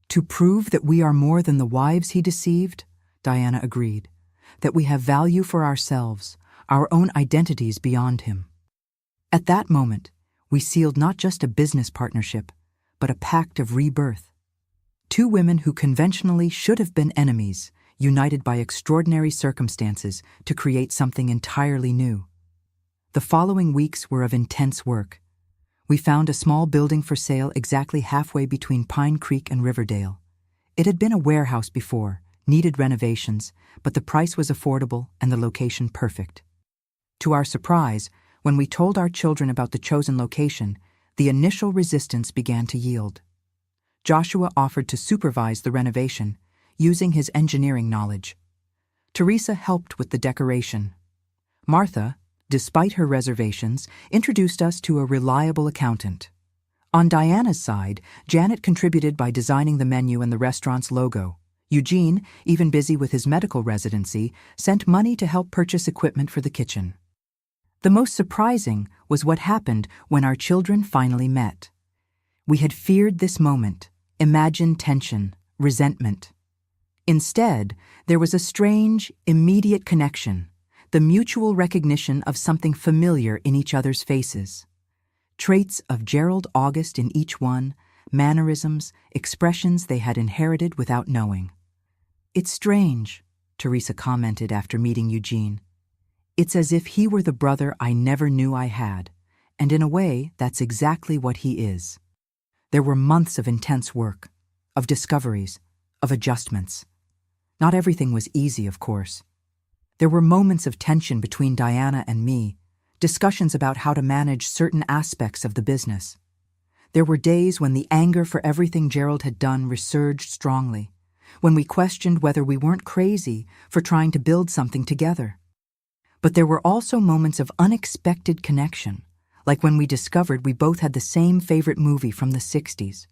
"To prove that we are more than the wives he deceived," Diana agreed. "That we have value for ourselves, our own identities beyond him." At that moment, we sealed not just a business partnership, but a pact of rebirth. Two women who conventionally should have been enemies, united by extraordinary circumstances to create something entirely new. The following weeks were of intense work. We found a small building for sale exactly halfway between Pine Creek and Riverdale. It had been a warehouse before, needed renovations, but the price was affordable and the location perfect. To our surprise, when we told our children about the chosen location, the initial resistance began to yield. Joshua offered to supervise the renovation, using his engineering knowledge. Teresa helped with the decoration. Martha, despite her reservations, introduced us to a reliable accountant. On Diana's side, Janet contributed by designing the menu and the restaurant's logo. Eugene, even busy with his medical residency, sent money to help purchase equipment for the kitchen. The most surprising was what happened when our children finally met. We had feared this moment, imagined tension, resentment. Instead, there was a strange, immediate connection, the mutual recognition of something familiar in each other's faces. Traits of Gerald August in each one, mannerisms, expressions they had inherited without knowing. "It's strange," Teresa commented after meeting Eugene. "It's as if he were the brother I never knew I had, and in a way, that's exactly what he is." There were months of intense work, of discoveries, of adjustments. Not everything was easy, of course. There were moments of tension between Diana and me, discussions about how to manage certain aspects of the business. There were days when the anger for everything Gerald had done resurged strongly, when we questioned whether we weren't crazy for trying to build something together. But there were also moments of unexpected connection, like when we discovered we both had the same favorite movie from the 60s,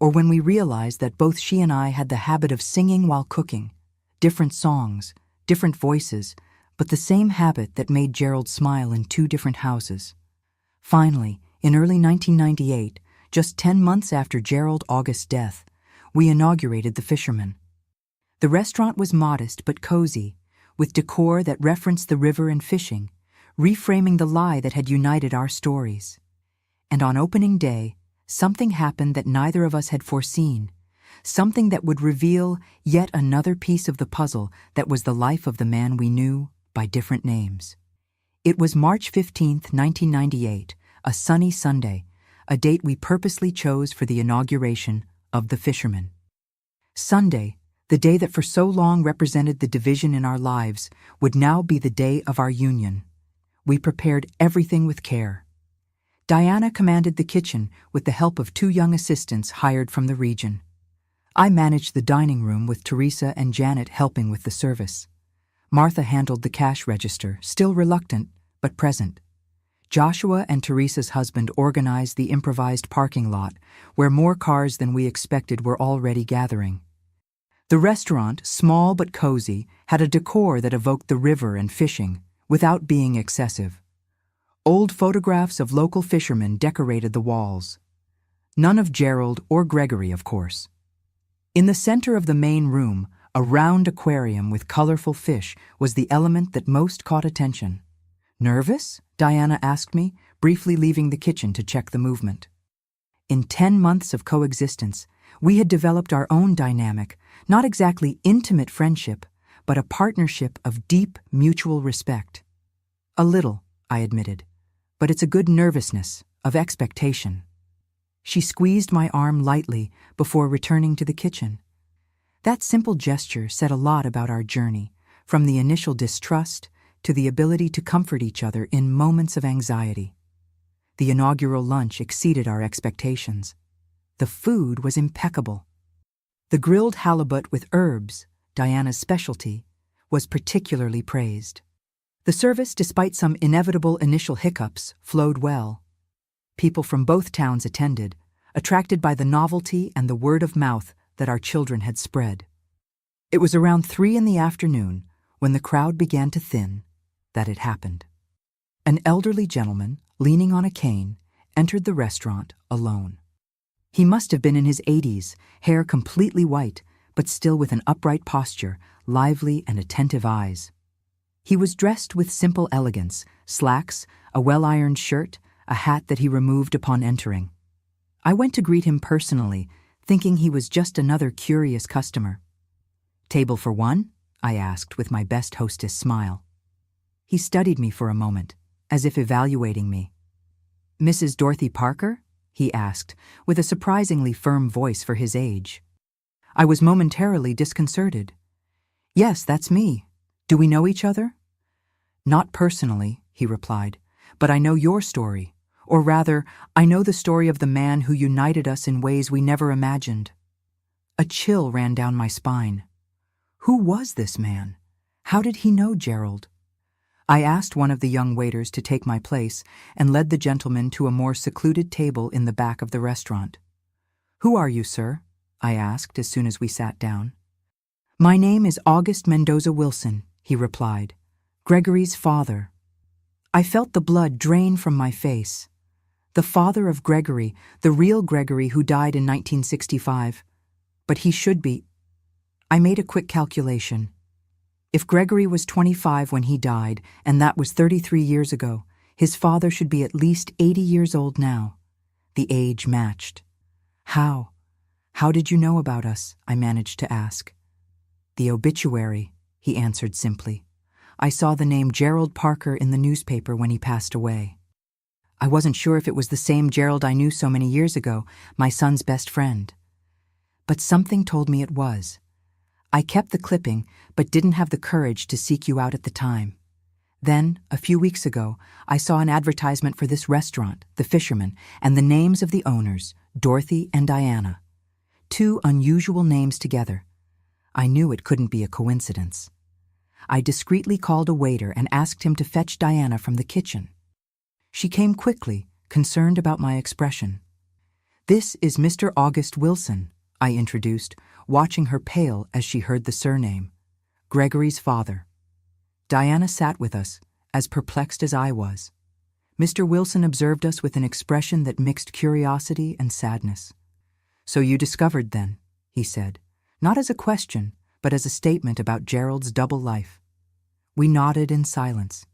or when we realized that both she and I had the habit of singing while cooking, different songs, different voices, but the same habit that made Gerald smile in two different houses. Finally, in early 1998, just 10 months after Gerald August's death, we inaugurated the Fisherman. The restaurant was modest but cozy, with decor that referenced the river and fishing, reframing the lie that had united our stories. And on opening day, something happened that neither of us had foreseen, something that would reveal yet another piece of the puzzle that was the life of the man we knew by different names. It was March 15th, 1998, a sunny Sunday, a date we purposely chose for the inauguration of the Fisherman. Sunday, the day that for so long represented the division in our lives, would now be the day of our union. We prepared everything with care. Diana commanded the kitchen with the help of 2 young assistants hired from the region. I managed the dining room with Teresa and Janet helping with the service. Martha handled the cash register, still reluctant, but present. Joshua and Teresa's husband organized the improvised parking lot, where more cars than we expected were already gathering. The restaurant, small but cozy, had a decor that evoked the river and fishing, without being excessive. Old photographs of local fishermen decorated the walls. None of Gerald or Gregory, of course. In the center of the main room, a round aquarium with colorful fish was the element that most caught attention. "Nervous?" Diana asked me, briefly leaving the kitchen to check the movement. In 10 months of coexistence, we had developed our own dynamic, not exactly intimate friendship, but a partnership of deep mutual respect. "A little," I admitted, "but it's a good nervousness, of expectation." She squeezed my arm lightly before returning to the kitchen. That simple gesture said a lot about our journey, from the initial distrust to the ability to comfort each other in moments of anxiety. The inaugural lunch exceeded our expectations. The food was impeccable. The grilled halibut with herbs, Diana's specialty, was particularly praised. The service, despite some inevitable initial hiccups, flowed well. People from both towns attended, attracted by the novelty and the word of mouth that our children had spread. It was around 3 p.m, when the crowd began to thin, that it happened. An elderly gentleman, leaning on a cane, entered the restaurant alone. He must have been in his 80s, hair completely white, but still with an upright posture, lively and attentive eyes. He was dressed with simple elegance, slacks, a well-ironed shirt, a hat that he removed upon entering. I went to greet him personally, thinking he was just another curious customer. "Table for one?" I asked with my best hostess smile. He studied me for a moment, as if evaluating me. Mrs. Dorothy Parker? He asked, with a surprisingly firm voice for his age. I was momentarily disconcerted. Yes, that's me. Do we know each other? Not personally, he replied, but I know your story. Or rather, I know the story of the man who united us in ways we never imagined. A chill ran down my spine. Who was this man? How did he know Gerald? I asked one of the young waiters to take my place and led the gentleman to a more secluded table in the back of the restaurant. Who are you, sir? I asked as soon as we sat down. My name is August Mendoza Wilson, he replied. Gregory's father. I felt the blood drain from my face. The father of Gregory, the real Gregory who died in 1965. But he should be. I made a quick calculation. If Gregory was 25 when he died, and that was 33 years ago, his father should be at least 80 years old now. The age matched. How? How did you know about us? I managed to ask. The obituary, he answered simply. I saw the name Gerald Parker in the newspaper when he passed away. I wasn't sure if it was the same Gerald I knew so many years ago, my son's best friend. But something told me it was. I kept the clipping, but didn't have the courage to seek you out at the time. Then, a few weeks ago, I saw an advertisement for this restaurant, The Fisherman, and the names of the owners, Dorothy and Diana. Two unusual names together. I knew it couldn't be a coincidence. I discreetly called a waiter and asked him to fetch Diana from the kitchen. She came quickly, concerned about my expression. This is Mr. August Wilson, I introduced, watching her pale as she heard the surname. Gregory's father. Diana sat with us, as perplexed as I was. Mr. Wilson observed us with an expression that mixed curiosity and sadness. So you discovered then, he said, not as a question, but as a statement about Gerald's double life. We nodded in silence.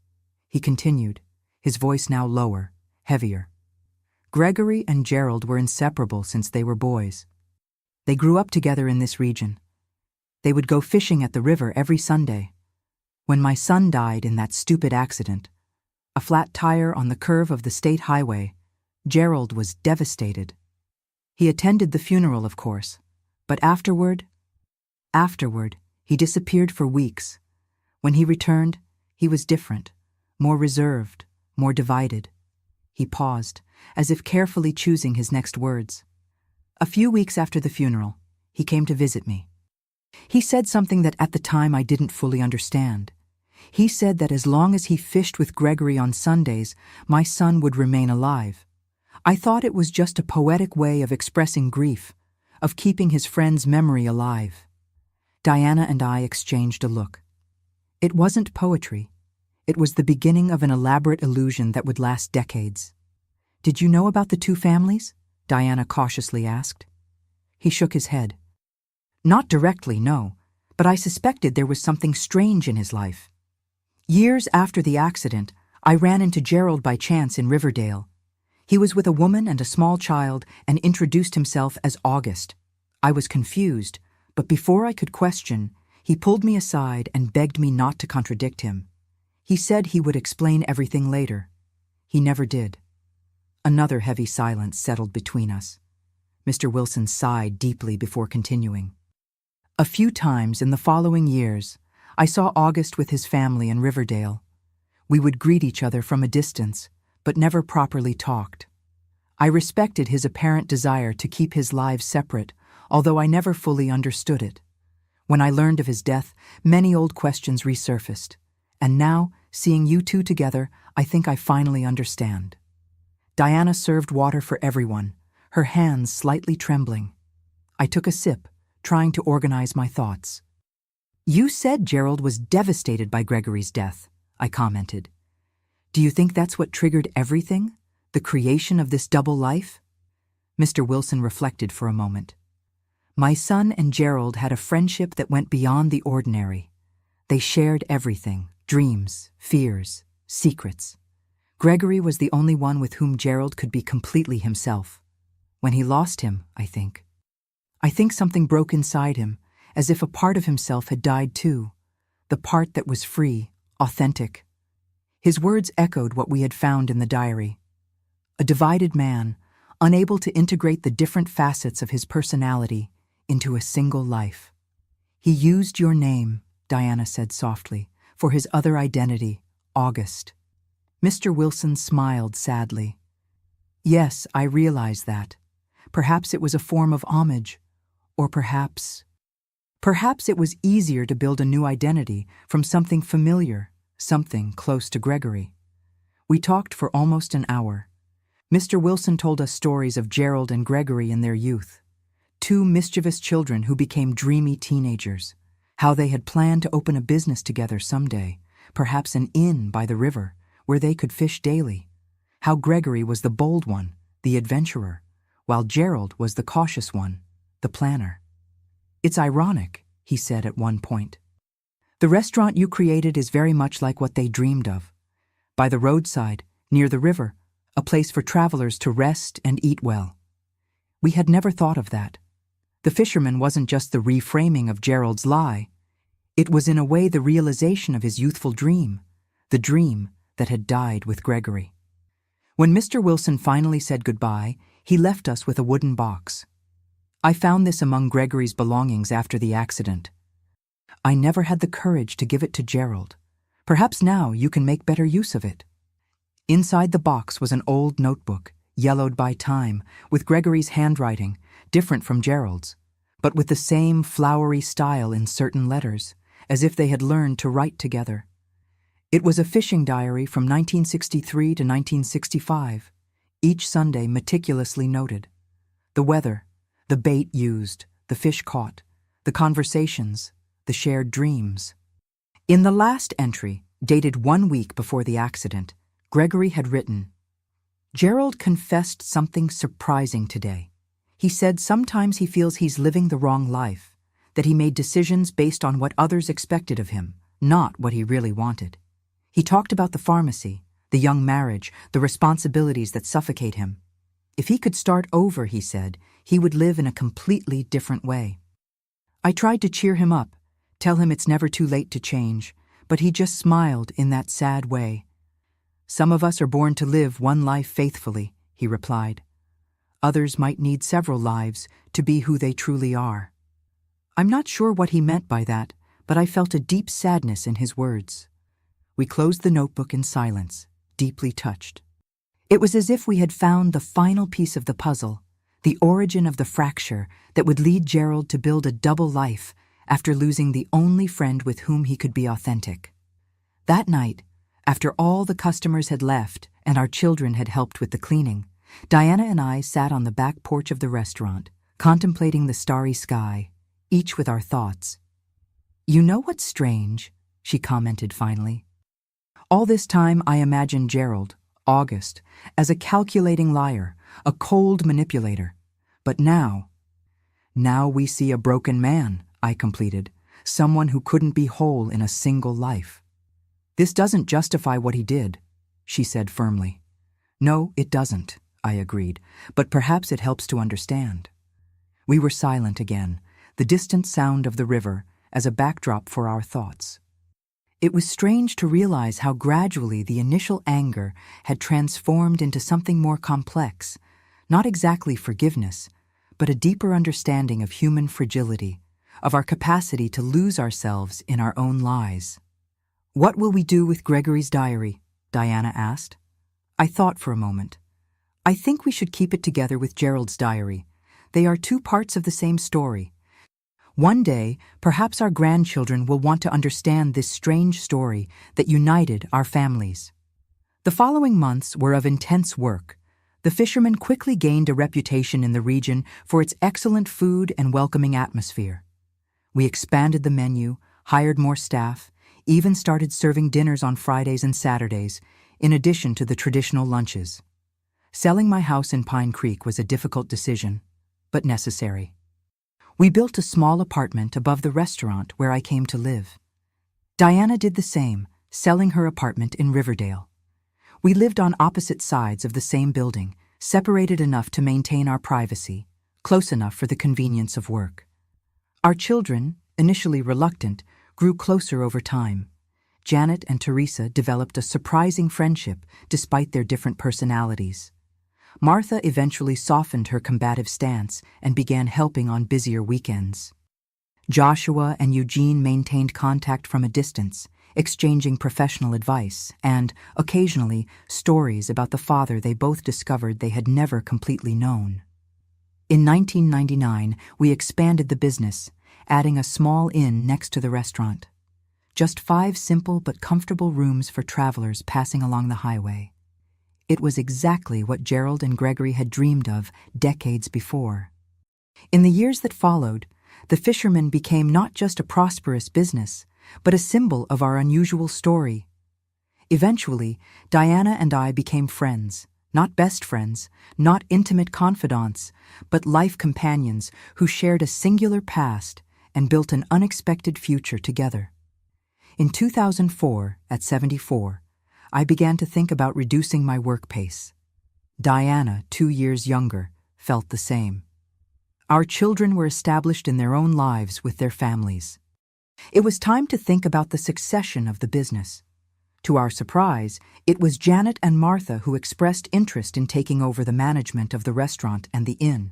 He continued, his voice now lower, heavier. Gregory and Gerald were inseparable since they were boys. They grew up together in this region. They would go fishing at the river every Sunday. When my son died in that stupid accident, a flat tire on the curve of the state highway, Gerald was devastated. He attended the funeral, of course, but afterward, he disappeared for weeks. When he returned, he was different, more reserved, more divided. He paused, as if carefully choosing his next words. A few weeks after the funeral, he came to visit me. He said something that at the time I didn't fully understand. He said that as long as he fished with Gregory on Sundays, my son would remain alive. I thought it was just a poetic way of expressing grief, of keeping his friend's memory alive. Diana and I exchanged a look. It wasn't poetry. It was the beginning of an elaborate illusion that would last decades. Did you know about the two families? Diana cautiously asked. He shook his head. Not directly, no, but I suspected there was something strange in his life. Years after the accident, I ran into Gerald by chance in Riverdale. He was with a woman and a small child and introduced himself as August. I was confused, but before I could question, he pulled me aside and begged me not to contradict him. He said he would explain everything later. He never did. Another heavy silence settled between us. Mr. Wilson sighed deeply before continuing. A few times in the following years, I saw August with his family in Riverdale. We would greet each other from a distance, but never properly talked. I respected his apparent desire to keep his lives separate, although I never fully understood it. When I learned of his death, many old questions resurfaced. And now, seeing you two together, I think I finally understand. Diana served water for everyone, her hands slightly trembling. I took a sip, trying to organize my thoughts. You said Gerald was devastated by Gregory's death, I commented. Do you think that's what triggered everything? The creation of this double life? Mr. Wilson reflected for a moment. My son and Gerald had a friendship that went beyond the ordinary. They shared everything, dreams, fears, secrets. Gregory was the only one with whom Gerald could be completely himself. When he lost him, I think something broke inside him, as if a part of himself had died too, the part that was free, authentic. His words echoed what we had found in the diary. a divided man, unable to integrate the different facets of his personality into a single life. He used your name, Diana said softly, for his other identity, August. Mr. Wilson smiled sadly. Yes, I realize that. Perhaps it was a form of homage, or perhaps it was easier to build a new identity from something familiar, something close to Gregory. We talked for almost an hour. Mr. Wilson told us stories of Gerald and Gregory in their youth, two mischievous children who became dreamy teenagers, how they had planned to open a business together someday, perhaps an inn by the river, where they could fish daily, how Gregory was the bold one, the adventurer, while Gerald was the cautious one, the planner. It's ironic, he said at one point. The restaurant you created is very much like what they dreamed of. By the roadside, near the river, a place for travelers to rest and eat well. We had never thought of that. The fisherman wasn't just the reframing of Gerald's lie. It was in a way the realization of his youthful dream, the dream that had died with Gregory. When Mr. Wilson finally said goodbye, he left us with a wooden box. I found this among Gregory's belongings after the accident. I never had the courage to give it to Gerald. Perhaps now you can make better use of it. Inside the box was an old notebook, yellowed by time, with Gregory's handwriting, different from Gerald's, but with the same flowery style in certain letters, as if they had learned to write together. It was a fishing diary from 1963 to 1965, each Sunday meticulously noted. The weather, the bait used, the fish caught, the conversations, the shared dreams. In the last entry, dated 1 week before the accident, Gregory had written, "Gerald confessed something surprising today. He said sometimes he feels he's living the wrong life, that he made decisions based on what others expected of him, not what he really wanted. He talked about the pharmacy, the young marriage, the responsibilities that suffocate him. If he could start over, he said, he would live in a completely different way. I tried to cheer him up, tell him it's never too late to change, but he just smiled in that sad way. Some of us are born to live one life faithfully, he replied. Others might need several lives to be who they truly are." I'm not sure what he meant by that, but I felt a deep sadness in his words. We closed the notebook in silence, deeply touched. It was as if we had found the final piece of the puzzle, the origin of the fracture that would lead Gerald to build a double life after losing the only friend with whom he could be authentic. That night, after all the customers had left and our children had helped with the cleaning, Diana and I sat on the back porch of the restaurant, contemplating the starry sky, each with our thoughts. "You know what's strange?" she commented finally. "All this time I imagined Gerald, August, as a calculating liar, a cold manipulator. But now we see a broken man," I completed, "someone who couldn't be whole in a single life." "This doesn't justify what he did," she said firmly. "No, it doesn't," I agreed, "but perhaps it helps to understand." We were silent again, the distant sound of the river as a backdrop for our thoughts. It was strange to realize how gradually the initial anger had transformed into something more complex, not exactly forgiveness, but a deeper understanding of human fragility, of our capacity to lose ourselves in our own lies. "What will we do with Gregory's diary?" Diana asked. I thought for a moment. "I think we should keep it together with Gerald's diary. They are two parts of the same story. One day, perhaps our grandchildren will want to understand this strange story that united our families." The following months were of intense work. The fisherman quickly gained a reputation in the region for its excellent food and welcoming atmosphere. We expanded the menu, hired more staff, even started serving dinners on Fridays and Saturdays, in addition to the traditional lunches. Selling my house in Pine Creek was a difficult decision, but necessary. We built a small apartment above the restaurant where I came to live. Diana did the same, selling her apartment in Riverdale. We lived on opposite sides of the same building, separated enough to maintain our privacy, close enough for the convenience of work. Our children, initially reluctant, grew closer over time. Janet and Teresa developed a surprising friendship despite their different personalities. Martha eventually softened her combative stance and began helping on busier weekends. Joshua and Eugene maintained contact from a distance, exchanging professional advice and, occasionally, stories about the father they both discovered they had never completely known. In 1999, we expanded the business, adding a small inn next to the restaurant. Just 5 simple but comfortable rooms for travelers passing along the highway. It was exactly what Gerald and Gregory had dreamed of decades before. In the years that followed, the Fisherman became not just a prosperous business, but a symbol of our unusual story. Eventually, Diana and I became friends, not best friends, not intimate confidants, but life companions who shared a singular past and built an unexpected future together. In 2004, at 74, I began to think about reducing my work pace. Diana, 2 years younger, felt the same. Our children were established in their own lives with their families. It was time to think about the succession of the business. To our surprise, it was Janet and Martha who expressed interest in taking over the management of the restaurant and the inn.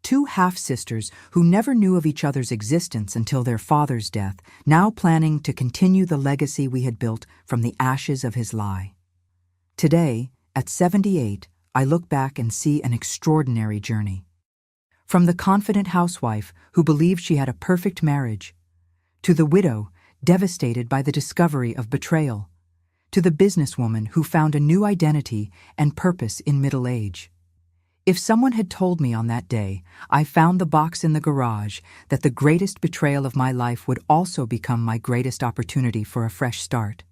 2 half-sisters who never knew of each other's existence until their father's death, now planning to continue the legacy we had built from the ashes of his lie. Today, at 78, I look back and see an extraordinary journey. From the confident housewife who believed she had a perfect marriage, to the widow devastated by the discovery of betrayal, to the businesswoman who found a new identity and purpose in middle age. If someone had told me on that day I found the box in the garage that the greatest betrayal of my life would also become my greatest opportunity for a fresh start,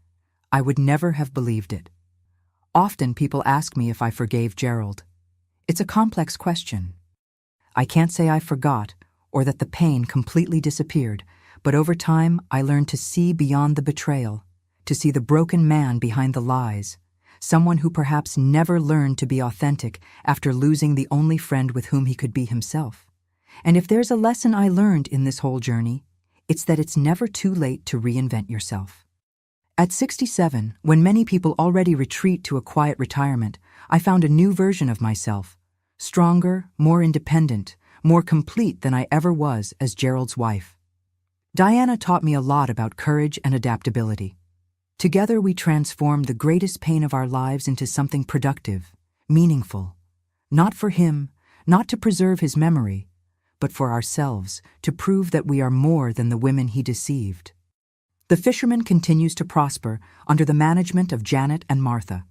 I would never have believed it. Often people ask me if I forgave Gerald. It's a complex question. I can't say I forgot or that the pain completely disappeared, but over time I learned to see beyond the betrayal, to see the broken man behind the lies, someone who perhaps never learned to be authentic after losing the only friend with whom he could be himself. And if there's a lesson I learned in this whole journey, it's that it's never too late to reinvent yourself. At 67, when many people already retreat to a quiet retirement, I found a new version of myself, stronger, more independent, more complete than I ever was as Gerald's wife. Diana taught me a lot about courage and adaptability. Together we transformed the greatest pain of our lives into something productive, meaningful. Not for him, not to preserve his memory, but for ourselves, to prove that we are more than the women he deceived. The Fisherman continues to prosper under the management of Janet and Martha.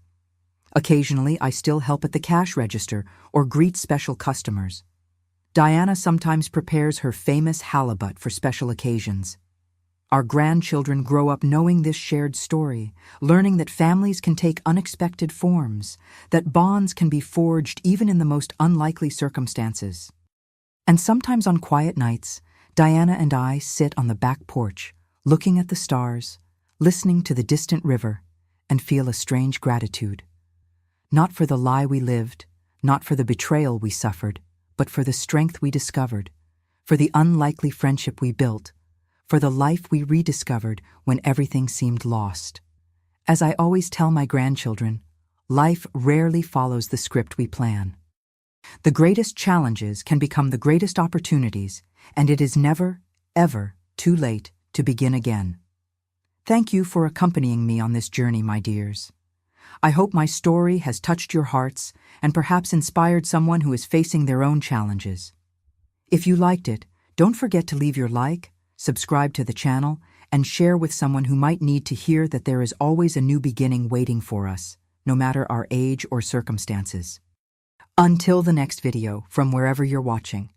Occasionally, I still help at the cash register or greet special customers. Diana sometimes prepares her famous halibut for special occasions. Our grandchildren grow up knowing this shared story, learning that families can take unexpected forms, that bonds can be forged even in the most unlikely circumstances. And sometimes on quiet nights, Diana and I sit on the back porch, looking at the stars, listening to the distant river, and feel a strange gratitude. Not for the lie we lived, not for the betrayal we suffered, but for the strength we discovered, for the unlikely friendship we built, for the life we rediscovered when everything seemed lost. As I always tell my grandchildren, life rarely follows the script we plan. The greatest challenges can become the greatest opportunities, and it is never, ever too late to begin again. Thank you for accompanying me on this journey, my dears. I hope my story has touched your hearts and perhaps inspired someone who is facing their own challenges. If you liked it, don't forget to leave your like, subscribe to the channel, and share with someone who might need to hear that there is always a new beginning waiting for us, no matter our age or circumstances. Until the next video, from wherever you're watching,